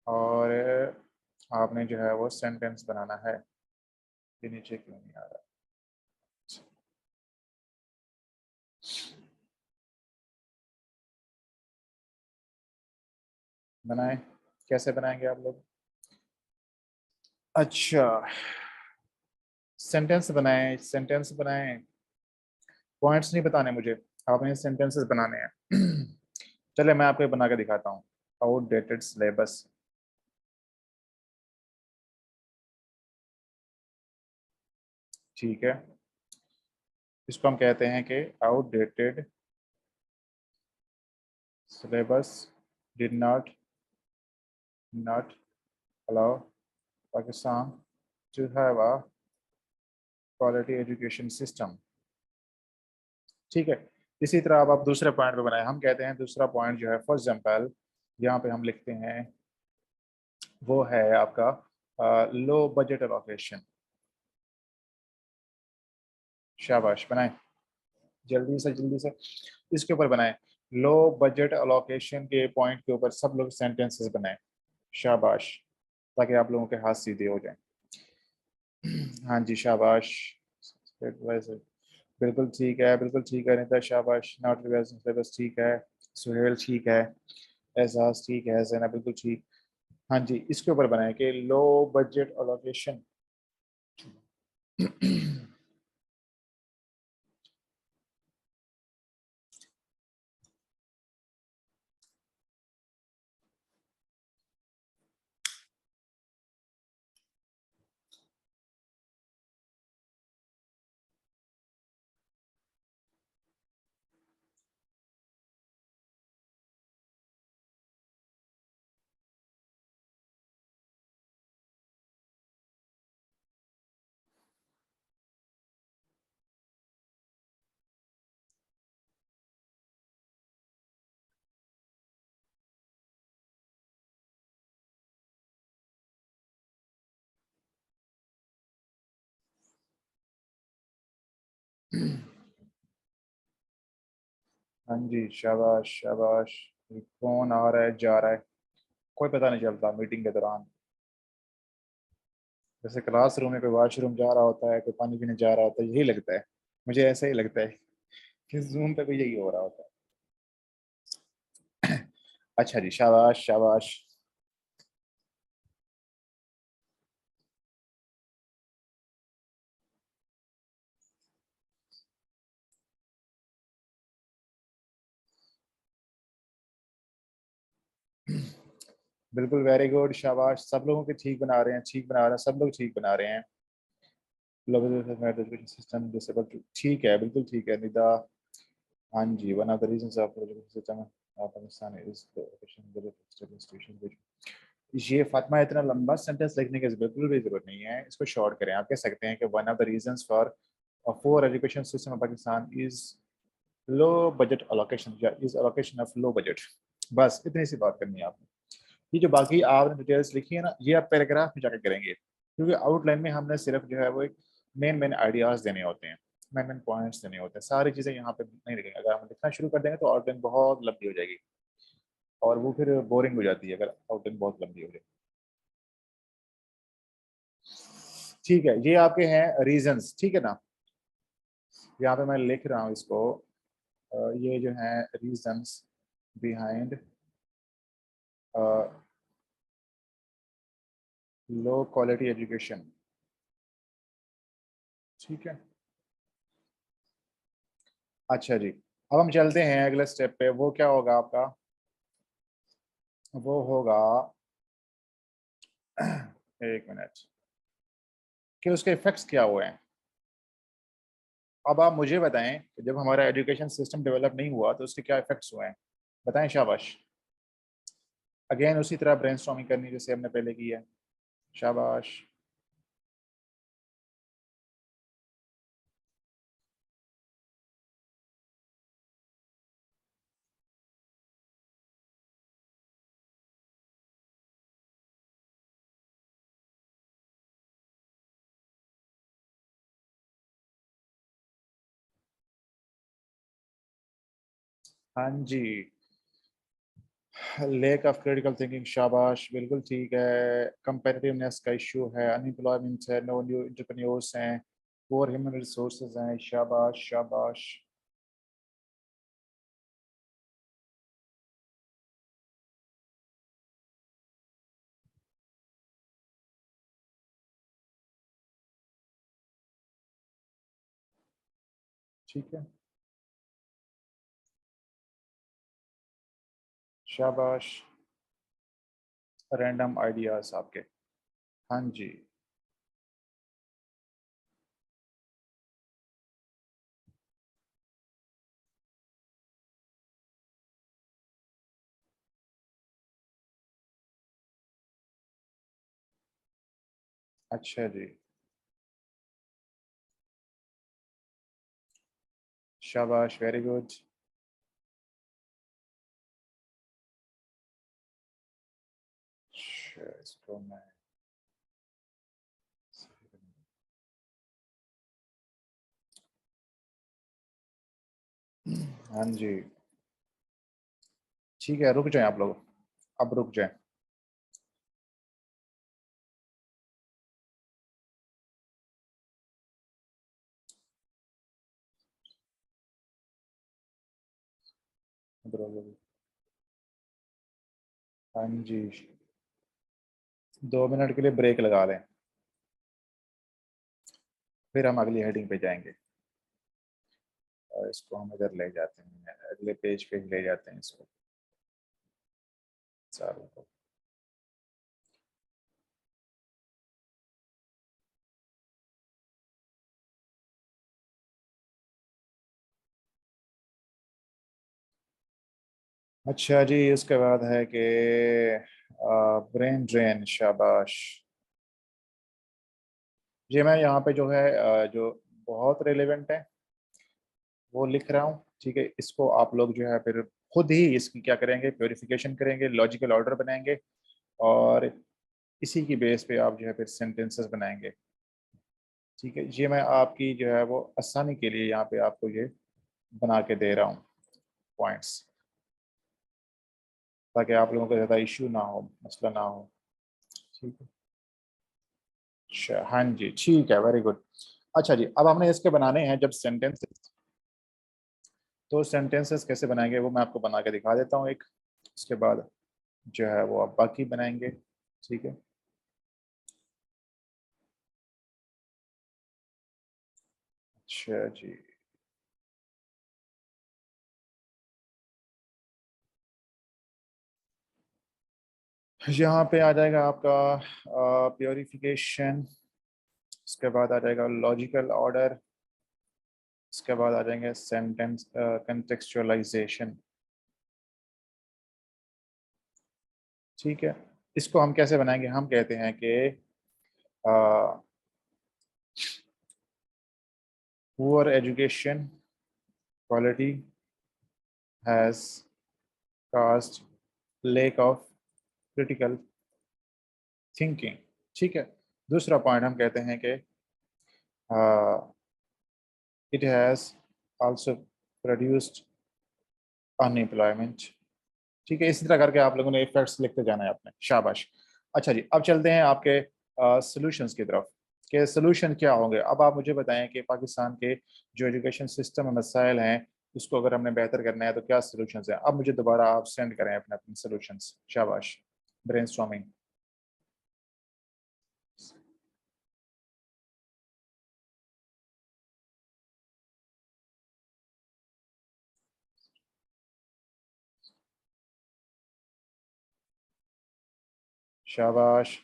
और आपने जो है वो सेंटेंस बनाना है। ये नीचे क्यों नहीं आ रहा? बनाएं, कैसे बनाएंगे आप लोग? अच्छा, सेंटेंस बनाएं, सेंटेंस बनाएं, पॉइंट्स नहीं बताने मुझे, आपने सेंटेंसेस बनाने हैं। चले मैं आपको बना के दिखाता हूँ। आउटडेटेड सिलेबस, ठीक है। इसको हम कहते हैं कि outdated syllabus did not allow Pakistan to have a quality education system, ठीक है। इसी तरह अब आप दूसरे पॉइंट पे बनाए, हम कहते हैं दूसरा पॉइंट जो है फॉर एग्जाम्पल यहाँ पे हम लिखते हैं वो है आपका लो बजट एलोकेशन। शाबाश, बनाए जल्दी से इसके ऊपर बनाए। लो बजट एलोकेशन के पॉइंट के ऊपर सब लोग सेंटेंसेस बनाए, शाबाश, ताकि आप लोगों के हाथ सीधे हो जाएं। हाँ जी, शाबाश। वैसे बिल्कुल ठीक है, बिल्कुल ठीक है निता, शाबाश। नॉट रिवाइजिंग सिलेबस, ठीक है। सुहेल ठीक है, एहसास ठीक है, जैना बिल्कुल ठीक। हाँ जी, इसके ऊपर बनाए कि लो बजट एलोकेशन। हाँ जी, शाबाश शाबाश। कौन आ रहा है जा रहा है कोई पता नहीं चलता मीटिंग के दौरान। जैसे क्लासरूम में कोई वॉशरूम जा रहा होता है, कोई पानी पीने जा रहा होता है, यही लगता है मुझे, ऐसा ही लगता है कि जूम पे भी यही हो रहा होता है। अच्छा जी, शाबाश शाबाश। बिल्कुल वेरी गुड, शाबाश। सब लोगों के ठीक बना रहे हैं, ठीक बना रहे हैं, सब लोग ठीक बना रहे हैं। सिस्टम डिसेबल, ठीक है, बिल्कुल ठीक है निदा। हाँ जी, one of the reasons of system Pakistan is ये फातिमा, इतना लंबा सेंटेंस लिखने की बिल्कुल भी जरूरत नहीं है, इसको शॉर्ट करें। आप कह सकते हैं कि one of the reasons for for education system of Pakistan is low budget allocation, या is allocation of low budget. बस इतनी सी बात करनी है आपने। ये जो बाकी आपने डिटेल्स लिखी है ना, ये आप पैराग्राफ में जाकर करेंगे, क्योंकि आउटलाइन में हमने सिर्फ जो है वो एक मेन आइडियाज देने होते हैं, मेन पॉइंट्स देने होते हैं, सारी चीज़ें यहाँ पे नहीं लिखेंगे। अगर हम लिखना शुरू कर देंगे तो आउटलाइन बहुत लंबी हो जाएगी, और वो फिर बोरिंग हो जाती है अगर आउटलाइन बहुत लंबी हो जाए। ठीक है, ये आपके हैं रीजंस, ठीक है ना। यहाँ पे मैं लिख रहा हूँ इसको, ये जो है reasons behind low quality education, ठीक है। अच्छा जी, अब हम चलते हैं अगले स्टेप पे। वो क्या होगा आपका? वो होगा एक मिनट, कि उसके इफेक्ट्स क्या हुए हैं। अब आप मुझे बताएं कि जब हमारा एजुकेशन सिस्टम डेवलप नहीं हुआ तो उसके क्या इफेक्ट्स हुए हैं, बताएं शाबाश। अगेन उसी तरह ब्रेनस्टॉर्मिंग करनी जैसे हमने पहले की है। शाबाश। हाँ जी, लेक ऑफ क्रिटिकल थिंकिंग, शाबाश, बिल्कुल ठीक है। कंपेटिटिवनेस का इशू है, अनएम्प्लॉयमेंट है, नो न्यू एंटरप्रेन्योर्स हैं, पोर ह्यूमन रिसोर्सेज हैं। शाबाश शाबाश। ठीक है, शाबाश। रैंडम आइडियाज आपके। हाँ जी। अच्छा जी, शाबाश, वेरी गुड। इसको मैं, हाँ जी, ठीक है, रुक जाएं आप लोग, अब रुक जाएं। इधर आ जाओ। हाँ जी, 2 मिनट के लिए ब्रेक लगा लें, फिर हम अगली हेडिंग पे जाएंगे। और इसको हम इधर ले जाते हैं, अगले पेज पे ले जाते हैं इसको सारों को। अच्छा जी, उसके बाद है कि ब्रेन ड्रेन, शाबाश। ये मैं यहाँ पे जो है जो बहुत रेलेवेंट है वो लिख रहा हूँ, ठीक है। इसको आप लोग जो है फिर खुद ही इसकी क्या करेंगे, प्योरिफिकेशन करेंगे, लॉजिकल ऑर्डर बनाएंगे, और इसी की बेस पे आप जो है फिर सेंटेंसेस बनाएंगे, ठीक है। ये मैं आपकी जो है वो आसानी के लिए यहाँ पे आपको ये बना के दे रहा हूँ पॉइंट्स, ताकि आप लोगों को ज़्यादा इश्यू ना हो, मसला ना हो, ठीक है। अच्छा, हाँ जी, ठीक है, वेरी गुड। अच्छा जी, अब हमने इसके बनाने हैं जब सेंटेंसेस, तो सेंटेंसेस कैसे बनाएंगे वो मैं आपको बना के दिखा देता हूँ एक, उसके बाद जो है वो आप बाकी बनाएंगे, ठीक है। अच्छा जी, यहाँ पे आ जाएगा आपका प्योरिफिकेशन, उसके बाद आ जाएगा लॉजिकल ऑर्डर, उसके बाद आ जाएंगे सेंटेंस कंटेक्चुअलाइजेशन, ठीक है। इसको हम कैसे बनाएंगे, हम कहते हैं कि poor education quality has cost lack of critical thinking, ठीक है। दूसरा पॉइंट हम कहते हैं कि it has also produced unemployment, ठीक है। इसी तरह करके आप लोगों ने इफेक्ट्स लिखते जाना है अपने, शाबाश। अच्छा जी, अब चलते हैं आपके सॉल्यूशंस की तरफ, कि सॉल्यूशन क्या होंगे। अब आप मुझे बताएं कि पाकिस्तान के जो एजुकेशन सिस्टम में मसाइल हैं उसको अगर हमने बेहतर करना है तो क्या सॉल्यूशंस हैं। अब मुझे दोबारा आप सेंड करें अपने अपने सॉल्यूशंस, शाबाश, ब्रेनस्टॉर्मिंग। शाबाश।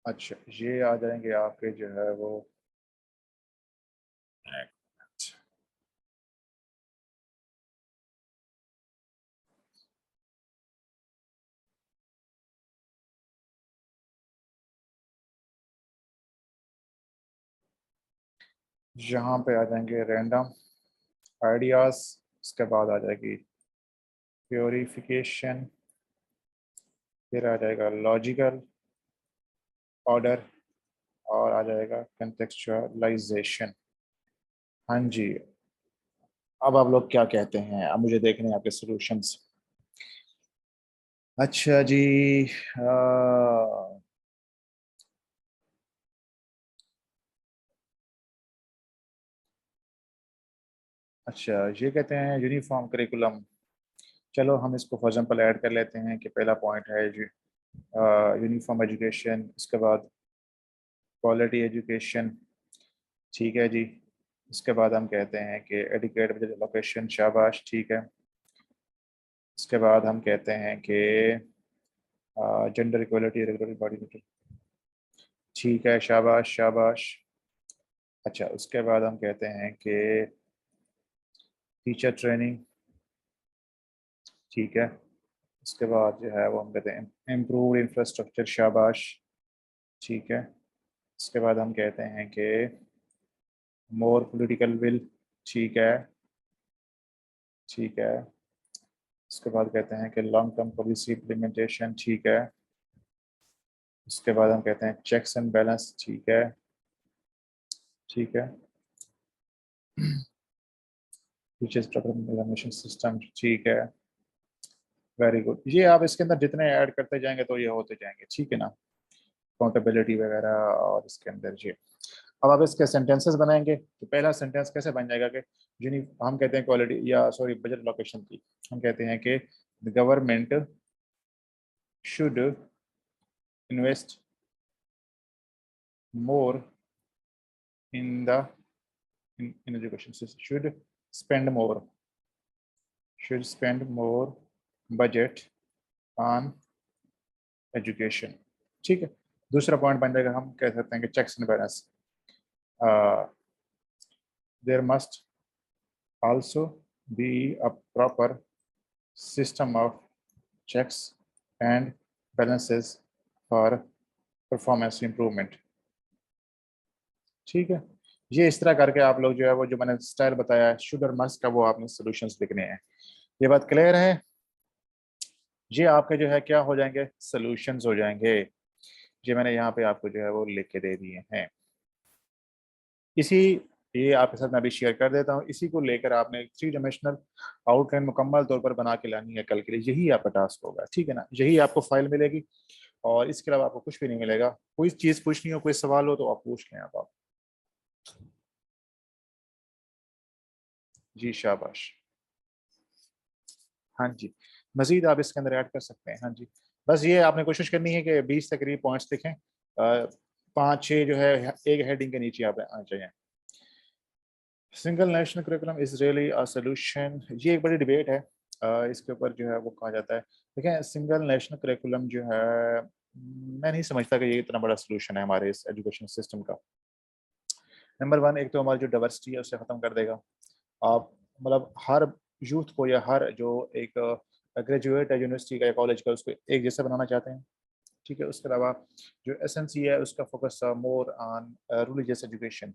अच्छा, ये आ जाएंगे आपके जो है वो, यहाँ पे आ जाएंगे रैंडम आइडियाज, उसके बाद आ जाएगी प्योरिफिकेशन, फिर आ जाएगा लॉजिकल ऑर्डर, और आ जाएगा कंटेक्चुअलाइजेशन। हाँ जी, अब आप लोग क्या कहते हैं, अब मुझे देखने हैं आपके सॉल्यूशंस। अच्छा जी, अच्छा ये कहते हैं यूनिफॉर्म करिकुलम। चलो हम इसको फॉर एग्जांपल ऐड कर लेते हैं कि पहला पॉइंट है जी यूनिफॉर्म एजुकेशन, इसके बाद क्वालिटी एजुकेशन, ठीक है जी। इसके बाद हम कहते हैं कि एडुकेट विद लोकेशन, शाबाश, ठीक है। इसके बाद हम कहते हैं कि जेंडर इक्वलिटी रेगुलर बॉडी, ठीक है, शाबाश शाबाश। अच्छा, उसके बाद हम कहते हैं कि टीचर ट्रेनिंग, ठीक है। उसके बाद जो है वो हम कहते हैं इम्प्रूव इंफ्रास्ट्रक्चर, शाबाश, ठीक है। उसके बाद हम कहते हैं कि मोर पॉलिटिकल विल, ठीक है, ठीक है। उसके बाद कहते हैं कि लॉन्ग टर्म पॉलिसी इम्प्लीमेंटेशन, ठीक है। उसके बाद हम कहते हैं चेक्स एंड बैलेंस, ठीक है, ठीक है। टीचर्स एग्जामिनेशन सिस्टम, ठीक है, वेरी गुड। ये आप इसके अंदर जितने ऐड करते जाएंगे तो ये होते जाएंगे, ठीक है ना, अकाउंटेबिलिटी वगैरह। और इसके अंदर जी अब आप इसके सेंटेंसेस बनाएंगे, तो पहला सेंटेंस कैसे बन जाएगा कि हम कहते हैं क्वालिटी या सॉरी बजट लोकेशन की, हम कहते हैं कि the government should invest more in the in education system, should spend more budget on education, ठीक है। दूसरा पॉइंट बन जाएगा, हम कह सकते हैं कि checks and balances, there must also be a proper system of checks and balances for performance improvement, ठीक है। ये इस तरह करके आप लोग जो है वो जो मैंने स्टाइल बताया शुड और मस्ट का, वो आपने सॉल्यूशंस लिखने हैं। ये बात क्लियर है? ये आपके जो है क्या हो जाएंगे, सॉल्यूशंस हो जाएंगे। ये मैंने यहाँ पे आपको जो है वो लिख के दे दिए हैं। इसी ये आपके साथ मैं अभी शेयर कर देता हूँ। इसी को लेकर आपने थ्री डायमेंशनल आउटलाइन मुकम्मल तौर पर बना के लानी है कल के लिए, यही आपका टास्क होगा, ठीक है ना। यही आपको फाइल मिलेगी और इसके अलावा आपको कुछ भी नहीं मिलेगा। कोई चीज़ पूछनी हो, कोई सवाल हो तो आप पूछ लें आप। जी शाबाश। हाँ जी, मजीद आप इसके अंदर ऐड कर सकते हैं। हाँ जी, बस ये आपने कोशिश करनी है कि 20 तक करीब पॉइंट्स लिखें, 5-6 जो है एक हेडिंग के नीचे आप आना चाहिए। Single national curriculum is really a solution, ये एक बड़ी डिबेट है। इसके ऊपर जो है वो कहा जाता है, देखें सिंगल नेशनल करिकुलम जो है मैं नहीं समझता कि ये इतना बड़ा सोल्यूशन है हमारे इस एजुकेशन सिस्टम का। नंबर वन, एक तो हमारी जो डाइवर्सिटी है उसे ख़त्म कर देगा। आप मतलब हर यूथ को या हर जो एक ग्रेजुएट है यूनिवर्सिटी का या कॉलेज का, उसको एक जैसा बनाना चाहते हैं, ठीक है। उसके अलावा जो एसएनसी है उसका focus more on religious education,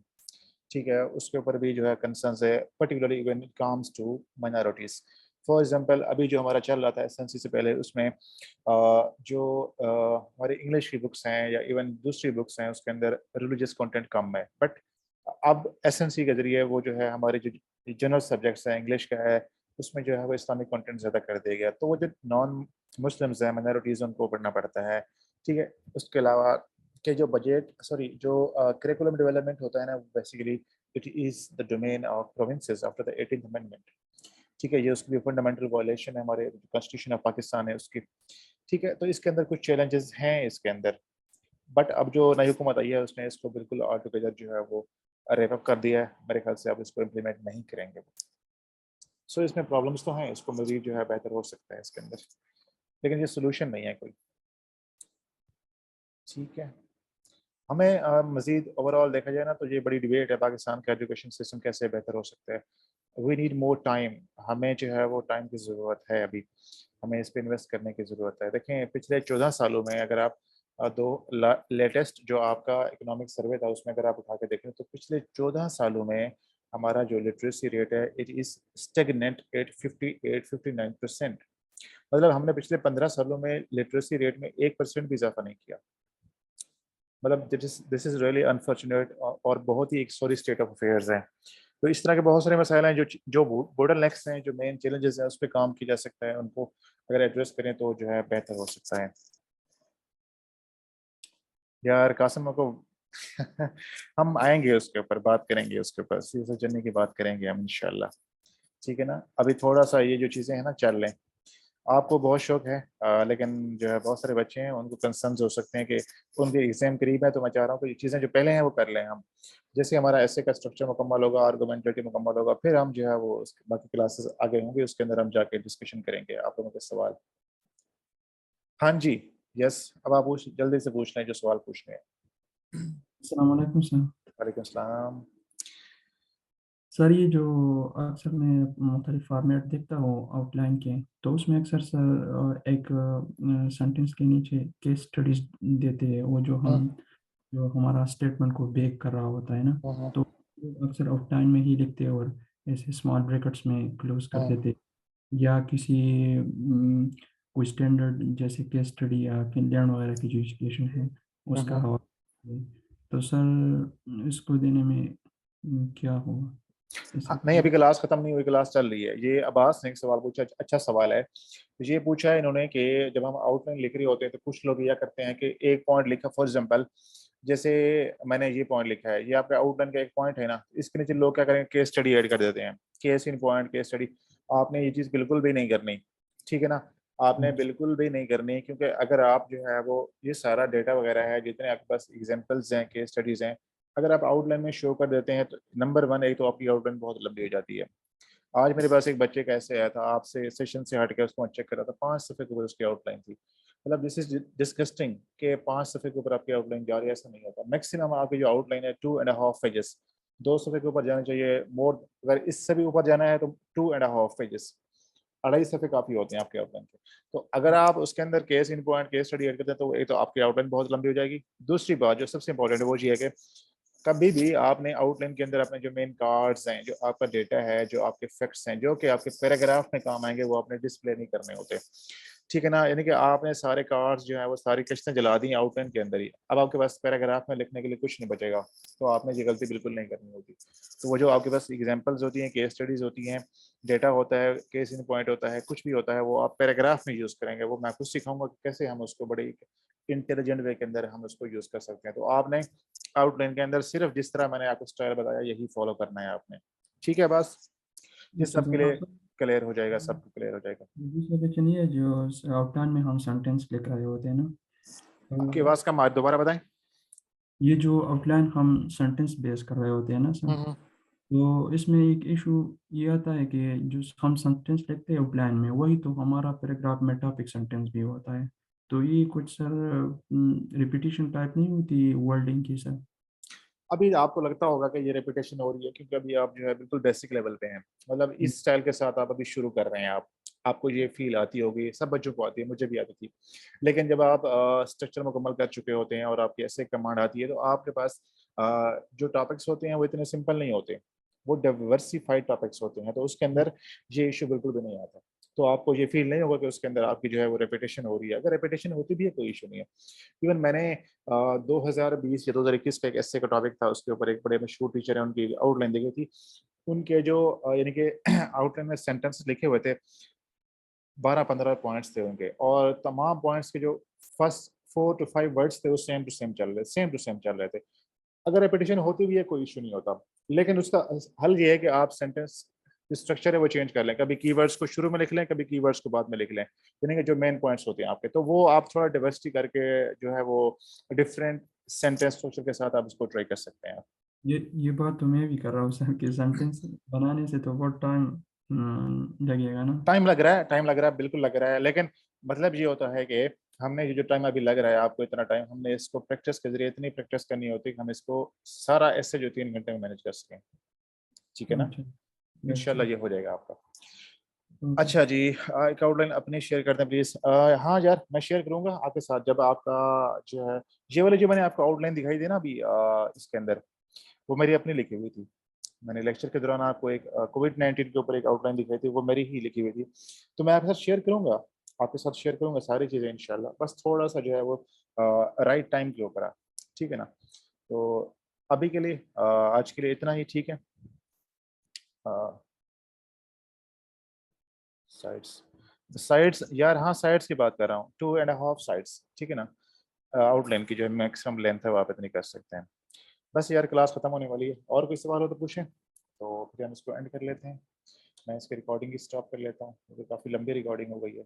ठीक है। उसके ऊपर भी जो है कंसर्न्स है, particularly when it comes to minorities. For example अभी जो हमारा चल रहा था एसएनसी से पहले, उसमें जो हमारी इंग्लिश की बुक्स हैं या इवन दूसरी बुक्स हैं उसके अंदर रिलीजियस कंटेंट कम है, बट अब एसएनसी के जरिए वो जो है हमारे जो जनरल सब्जेक्ट्स हैं इंग्लिश का है, उसमें जो है वो इस्लामिक कंटेंट ज़्यादा कर दिया गया, तो वो जो नॉन मुस्लिम्स हैं माइनॉरिटीज़ उनको पढ़ना पड़ता है, ठीक है। उसके अलावा के जो बजट सॉरी जो करिकुलम डेवलपमेंट होता है ना, basically it is the domain of provinces after the 18th amendment, ठीक है। ये उसकी फंडामेंटल वायलेशन है हमारे कॉन्स्टिट्यूशन ऑफ पाकिस्तान है उसकी, ठीक है। तो इसके अंदर कुछ चैलेंजेस हैं इसके अंदर, बट अब जो नई हुकूमत आई है उसने इसको बिल्कुल ऑल टुगेदर जो है वो रेप अप कर दिया है। मेरे ख्याल से अब इसको इम्प्लीमेंट नहीं करेंगे। सो इसमें प्रॉब्लम्स तो हैं, इसको मजीद जो है बेहतर हो सकता है इसके अंदर, लेकिन ये सोल्यूशन नहीं है कोई, ठीक है। हमें मजीद ओवरऑल देखा जाए ना तो ये बड़ी डिबेट है पाकिस्तान का एजुकेशन सिस्टम कैसे बेहतर हो सकता है। वी नीड मोर टाइम, हमें जो है वो टाइम की ज़रूरत है अभी, हमें इस पे इन्वेस्ट करने की ज़रूरत है। देखें पिछले 14 सालों में अगर आप दो लेटेस्ट जो आपका इकोनॉमिक सर्वे था उसमें अगर आप उठा के देखें तो पिछले 14 सालों में हमारा जो लिटरेसी रेट है इट इज़ स्टेगनेंट एट 58-59%। मतलब हमने पिछले 15 सालों में लिटरेसी रेट में 1% भी इजाफा नहीं किया। मतलब दिस इज़ रियली अनफॉर्चुनेट और बहुत ही एक सॉरी स्टेट ऑफ अफेयर्स है। तो इस तरह के बहुत सारे मसाइल हैं जो बोटलनेक्स हैं, जो मेन चैलेंजेस हैं, उस पर काम किया जा सकता है, उनको अगर एड्रेस करें तो जो है बेहतर हो सकता है। यार कासिम को हम आएंगे उसके ऊपर बात करेंगे, उसके ऊपर सीरियस जर्नी की बात करेंगे हम इंशाल्लाह। ठीक है ना, अभी थोड़ा सा ये जो चीज़ें हैं ना चल लें। आपको बहुत शौक है लेकिन जो है बहुत सारे बच्चे हैं उनको कंसर्न्स हो सकते हैं कि उनके एग्जाम करीब है, तो मैं चाह रहा हूँ कि ये चीज़ें जो पहले हैं वो कर लें हम। जैसे हमारा ऐसे का स्ट्रक्चर मुकम्मल होगा, आर्गुमेंटेटिव मुकम्मल होगा, फिर हम जो है वो बाकी क्लासेस आगे होंगे, उसके अंदर हम जाके डिस्कशन करेंगे आप लोगों के सवाल। हाँ जी, यस, अब आप पूछ जल्दी से पूछ लें जो सवाल पूछने हैं। अस्सलाम वालेकुम सर। वालेकुम सलाम। सर ये जो अक्सर मैं मुख्तलिफ फॉर्मेट देखता हूँ आउटलाइन के, तो उसमें अक्सर सर एक सेंटेंस के नीचे केस स्टडीज देते हैं, वो जो हमारा स्टेटमेंट को बेक कर रहा होता है ना, तो अक्सर आउटलाइन में ही लिखते हैं और ऐसे स्मॉल ब्रैकेट्स में क्लोज कर देते हैं। या किसी कोई स्टैंडर्ड जैसे केस स्टडी या फिनलैंड वगैरह की जो एजुकेशन है उसका हवाला है। तो सर इसको देने में क्या होगा इससे? नहीं, अभी क्लास खत्म नहीं हुई, क्लास चल रही है। ये अब्बास ने एक सवाल पूछा, अच्छा सवाल है। ये पूछा है इन्होंने कि जब हम आउटलाइन लिख रहे होते हैं तो कुछ लोग यह करते हैं कि एक पॉइंट लिखा, फॉर एग्जांपल जैसे मैंने ये पॉइंट लिखा है, ये आपका आउटलाइन का एक पॉइंट है ना, इसके नीचे लोग क्या करेंगे, केस स्टडी ऐड कर देते हैं, case in point, case study. आपने ये चीज़ बिल्कुल भी नहीं करनी, ठीक है ना, आपने बिल्कुल भी नहीं करनी, क्योंकि अगर आप जो है वो ये सारा डेटा वगैरह है, जितने आपके पास एग्जाम्पल्स हैं, केस स्टडीज़ हैं, अगर आप आउटलाइन में शो कर देते हैं तो नंबर वन, एक तो आपकी आउटलाइन बहुत लंबी हो जाती है। आज मेरे पास एक बच्चे का ऐसे आया था, आपसे सेशन से हट के उसको मैं चेक कर रहा था, 5 सफ़े के ऊपर उसकी आउटलाइन थी। मतलब दिस इज डिस्गस्टिंग कि 5 सफ़े के ऊपर आपकी आउटलाइन जा रही है, ऐसा नहीं होता। मैक्सिमम आपकी जो आउटलाइन है 2.5 पेजेस, 2 सफ़े के ऊपर जाना चाहिए। मोर अगर इससे भी ऊपर जाना है तो 2.5 पेजेस, 2.5 सफ़े काफ़ी होते हैं आपके आउटलाइन के। तो अगर आप उसके अंदर case in point, case study add करते हैं तो एक तो आपकी आउटलाइन बहुत लंबी हो जाएगी। दूसरी बात जो सबसे इंपॉर्टेंट है वो ये है कि कभी भी आपने आउटलाइन के अंदर अपने जो मेन कार्ड्स हैं, जो आपका डेटा है, जो आपके फैक्ट्स हैं, जो कि आपके पैराग्राफ में काम आएंगे, वो आपने डिस्प्ले नहीं करने होते, ठीक है ना। यानी कि आपने सारे कार्ड्स जो है वो सारी किस्तें जला दी आउटलाइन के अंदर ही, अब आपके पास पैराग्राफ में लिखने के लिए कुछ नहीं बचेगा। तो आपने ये गलती बिल्कुल नहीं करनी होती। तो वो जो आपके पास एग्जाम्पल्स होती हैं, केस स्टडीज होती हैं, डेटा होता है, केस इन पॉइंट होता है, कुछ भी होता है, वो आप पैराग्राफ में यूज़ करेंगे। वो मैं कुछ सिखाऊंगा कि कैसे हम उसको बड़ी इंटेलिजेंट वे के अंदर हम उसको यूज़ कर सकते हैं। तो आपने आउटलाइन के अंदर सिर्फ जिस तरह मैंने आपको स्टाइल बताया यही फॉलो करना है आपने, ठीक है। बस ये अच्छा सबके सर, लिए आप क्लियर हो जाएगा, सबको क्लियर हो जाएगा। दूसरा क्वेश्चन ये है, जो आउटलाइन में हम सेंटेंस लिख रहे होते हैं ना, आपकी तो आवाज़ कम आ, दोबारा बताएं। ये जो आउटलाइन हम सेंटेंस बेस कर रहे होते हैं ना सर, हम्म। तो इसमें एक इशू ये आता है कि जो हम सेंटेंस लिखते हैं आउटलाइन में, वही तो हमारा पैराग्राफ में टॉपिक सेंटेंस भी होता है। तो ये कुछ सर रिपीटिशन टाइप नहीं होती वर्डिंग की सर? अभी आपको लगता होगा कि ये रेपुटेशन हो रही है क्योंकि अभी आप जो है बिल्कुल बेसिक लेवल पे हैं, मतलब इस स्टाइल के साथ आप अभी शुरू कर रहे हैं। आप आपको ये फील आती होगी, सब बच्चों को आती है, मुझे भी आती थी। लेकिन जब आप स्ट्रक्चर मुकम्मल कर चुके होते हैं और आपकी ऐसे कमांड आती है तो आपके पास जो टॉपिक्स होते हैं वो इतने सिंपल नहीं होते, वो डाइवर्सिफाइड टॉपिक्स होते हैं, तो उसके अंदर ये इशू बिल्कुल भी नहीं आता। तो आपको ये फील नहीं होगा कि उसके अंदर आपकी जो है वो रेपिटेशन हो रही है। अगर रेपिटेशन होती भी है कोई इशू नहीं है। इवन मैंने 2020 या 2021 का एक ऐसे का टॉपिक था, उसके ऊपर एक बड़े मशहूर टीचर है, उनकी आउटलाइन देखी थी। उनके जो यानी कि आउटलाइन में सेंटेंस लिखे हुए थे, 12-15 पॉइंट्स थे उनके, और तमाम पॉइंट्स के जो फर्स्ट 4 to 5 वर्ड्स थे वो सेम टू सेम चल रहे, सेम टू सेम चल रहे थे। अगर रेपिटेशन होती भी है कोई इशू नहीं होता, लेकिन उसका हल ये है कि आप सेंटेंस स्ट्रक्चर है वो चेंज कर लें। कभी कीवर्ड्स को शुरू में लिख लें, कभी कीवर्ड्स को बाद में लिख लें, यानी कि जो मेन पॉइंट्स होते हैं आपके, तो वो आप थोड़ा डाइवर्सिटी करके जो है वो डिफरेंट सेंटेंस स्ट्रक्चर के साथ आप इसको ट्राई कर सकते हैं। ये बात तो मैं भी कर रहा हूँ सर, कि सेंटेंस बनाने से तो बहुत टाइम लगेगा ना। टाइम लग रहा है, टाइम लग रहा है, बिल्कुल लग रहा है, लेकिन मतलब ये होता है कि हमने ये जो टाइम अभी लग रहा है आपको, इतना टाइम हमने इसको प्रैक्टिस के जरिए इतनी प्रैक्टिस करनी होती है कि हम इसको सारा ऐसे जो 3 घंटे में मैनेज कर सकें। ठीक है ना, अच्छा यस इंशाल्लाह सर। ये हो जाएगा आपका। ओके अच्छा जी, एक आउटलाइन अपनी शेयर कर दें प्लीज। हाँ यार, मैं शेयर करूंगा आपके साथ जब आपका जो है, ये वाली जो मैंने आपको आउटलाइन दिखाई दी ना अभी इसके अंदर, वो मेरी अपनी लिखी हुई थी। मैंने लेक्चर के दौरान आपको एक कोविड-19 के ऊपर एक आउटलाइन दिखाई थी, वो मेरी ही लिखी हुई थी। तो मैं आपके साथ शेयर करूंगा, आपके साथ शेयर करूंगा सारी चीज़ें इंशाल्लाह। बस थोड़ा सा जो है वो राइट टाइम के ऊपर है। ठीक है ना, तो अभी के लिए आज के लिए इतना ही। ठीक है, साइड्स साइड्स यार, हाँ साइड्स की बात कर रहा हूँ, 2.5 साइड्स। ठीक है ना, आउटलाइन की जो मैक्सिमम लेंथ है वो आप इतनी कर सकते हैं। बस यार, क्लास खत्म होने वाली है, और कोई सवाल हो तो पूछें, तो फिर हम इसको एंड कर लेते हैं। मैं इसकी रिकॉर्डिंग ही स्टॉप कर लेता हूँ क्योंकि काफ़ी लंबी रिकॉर्डिंग हो गई है।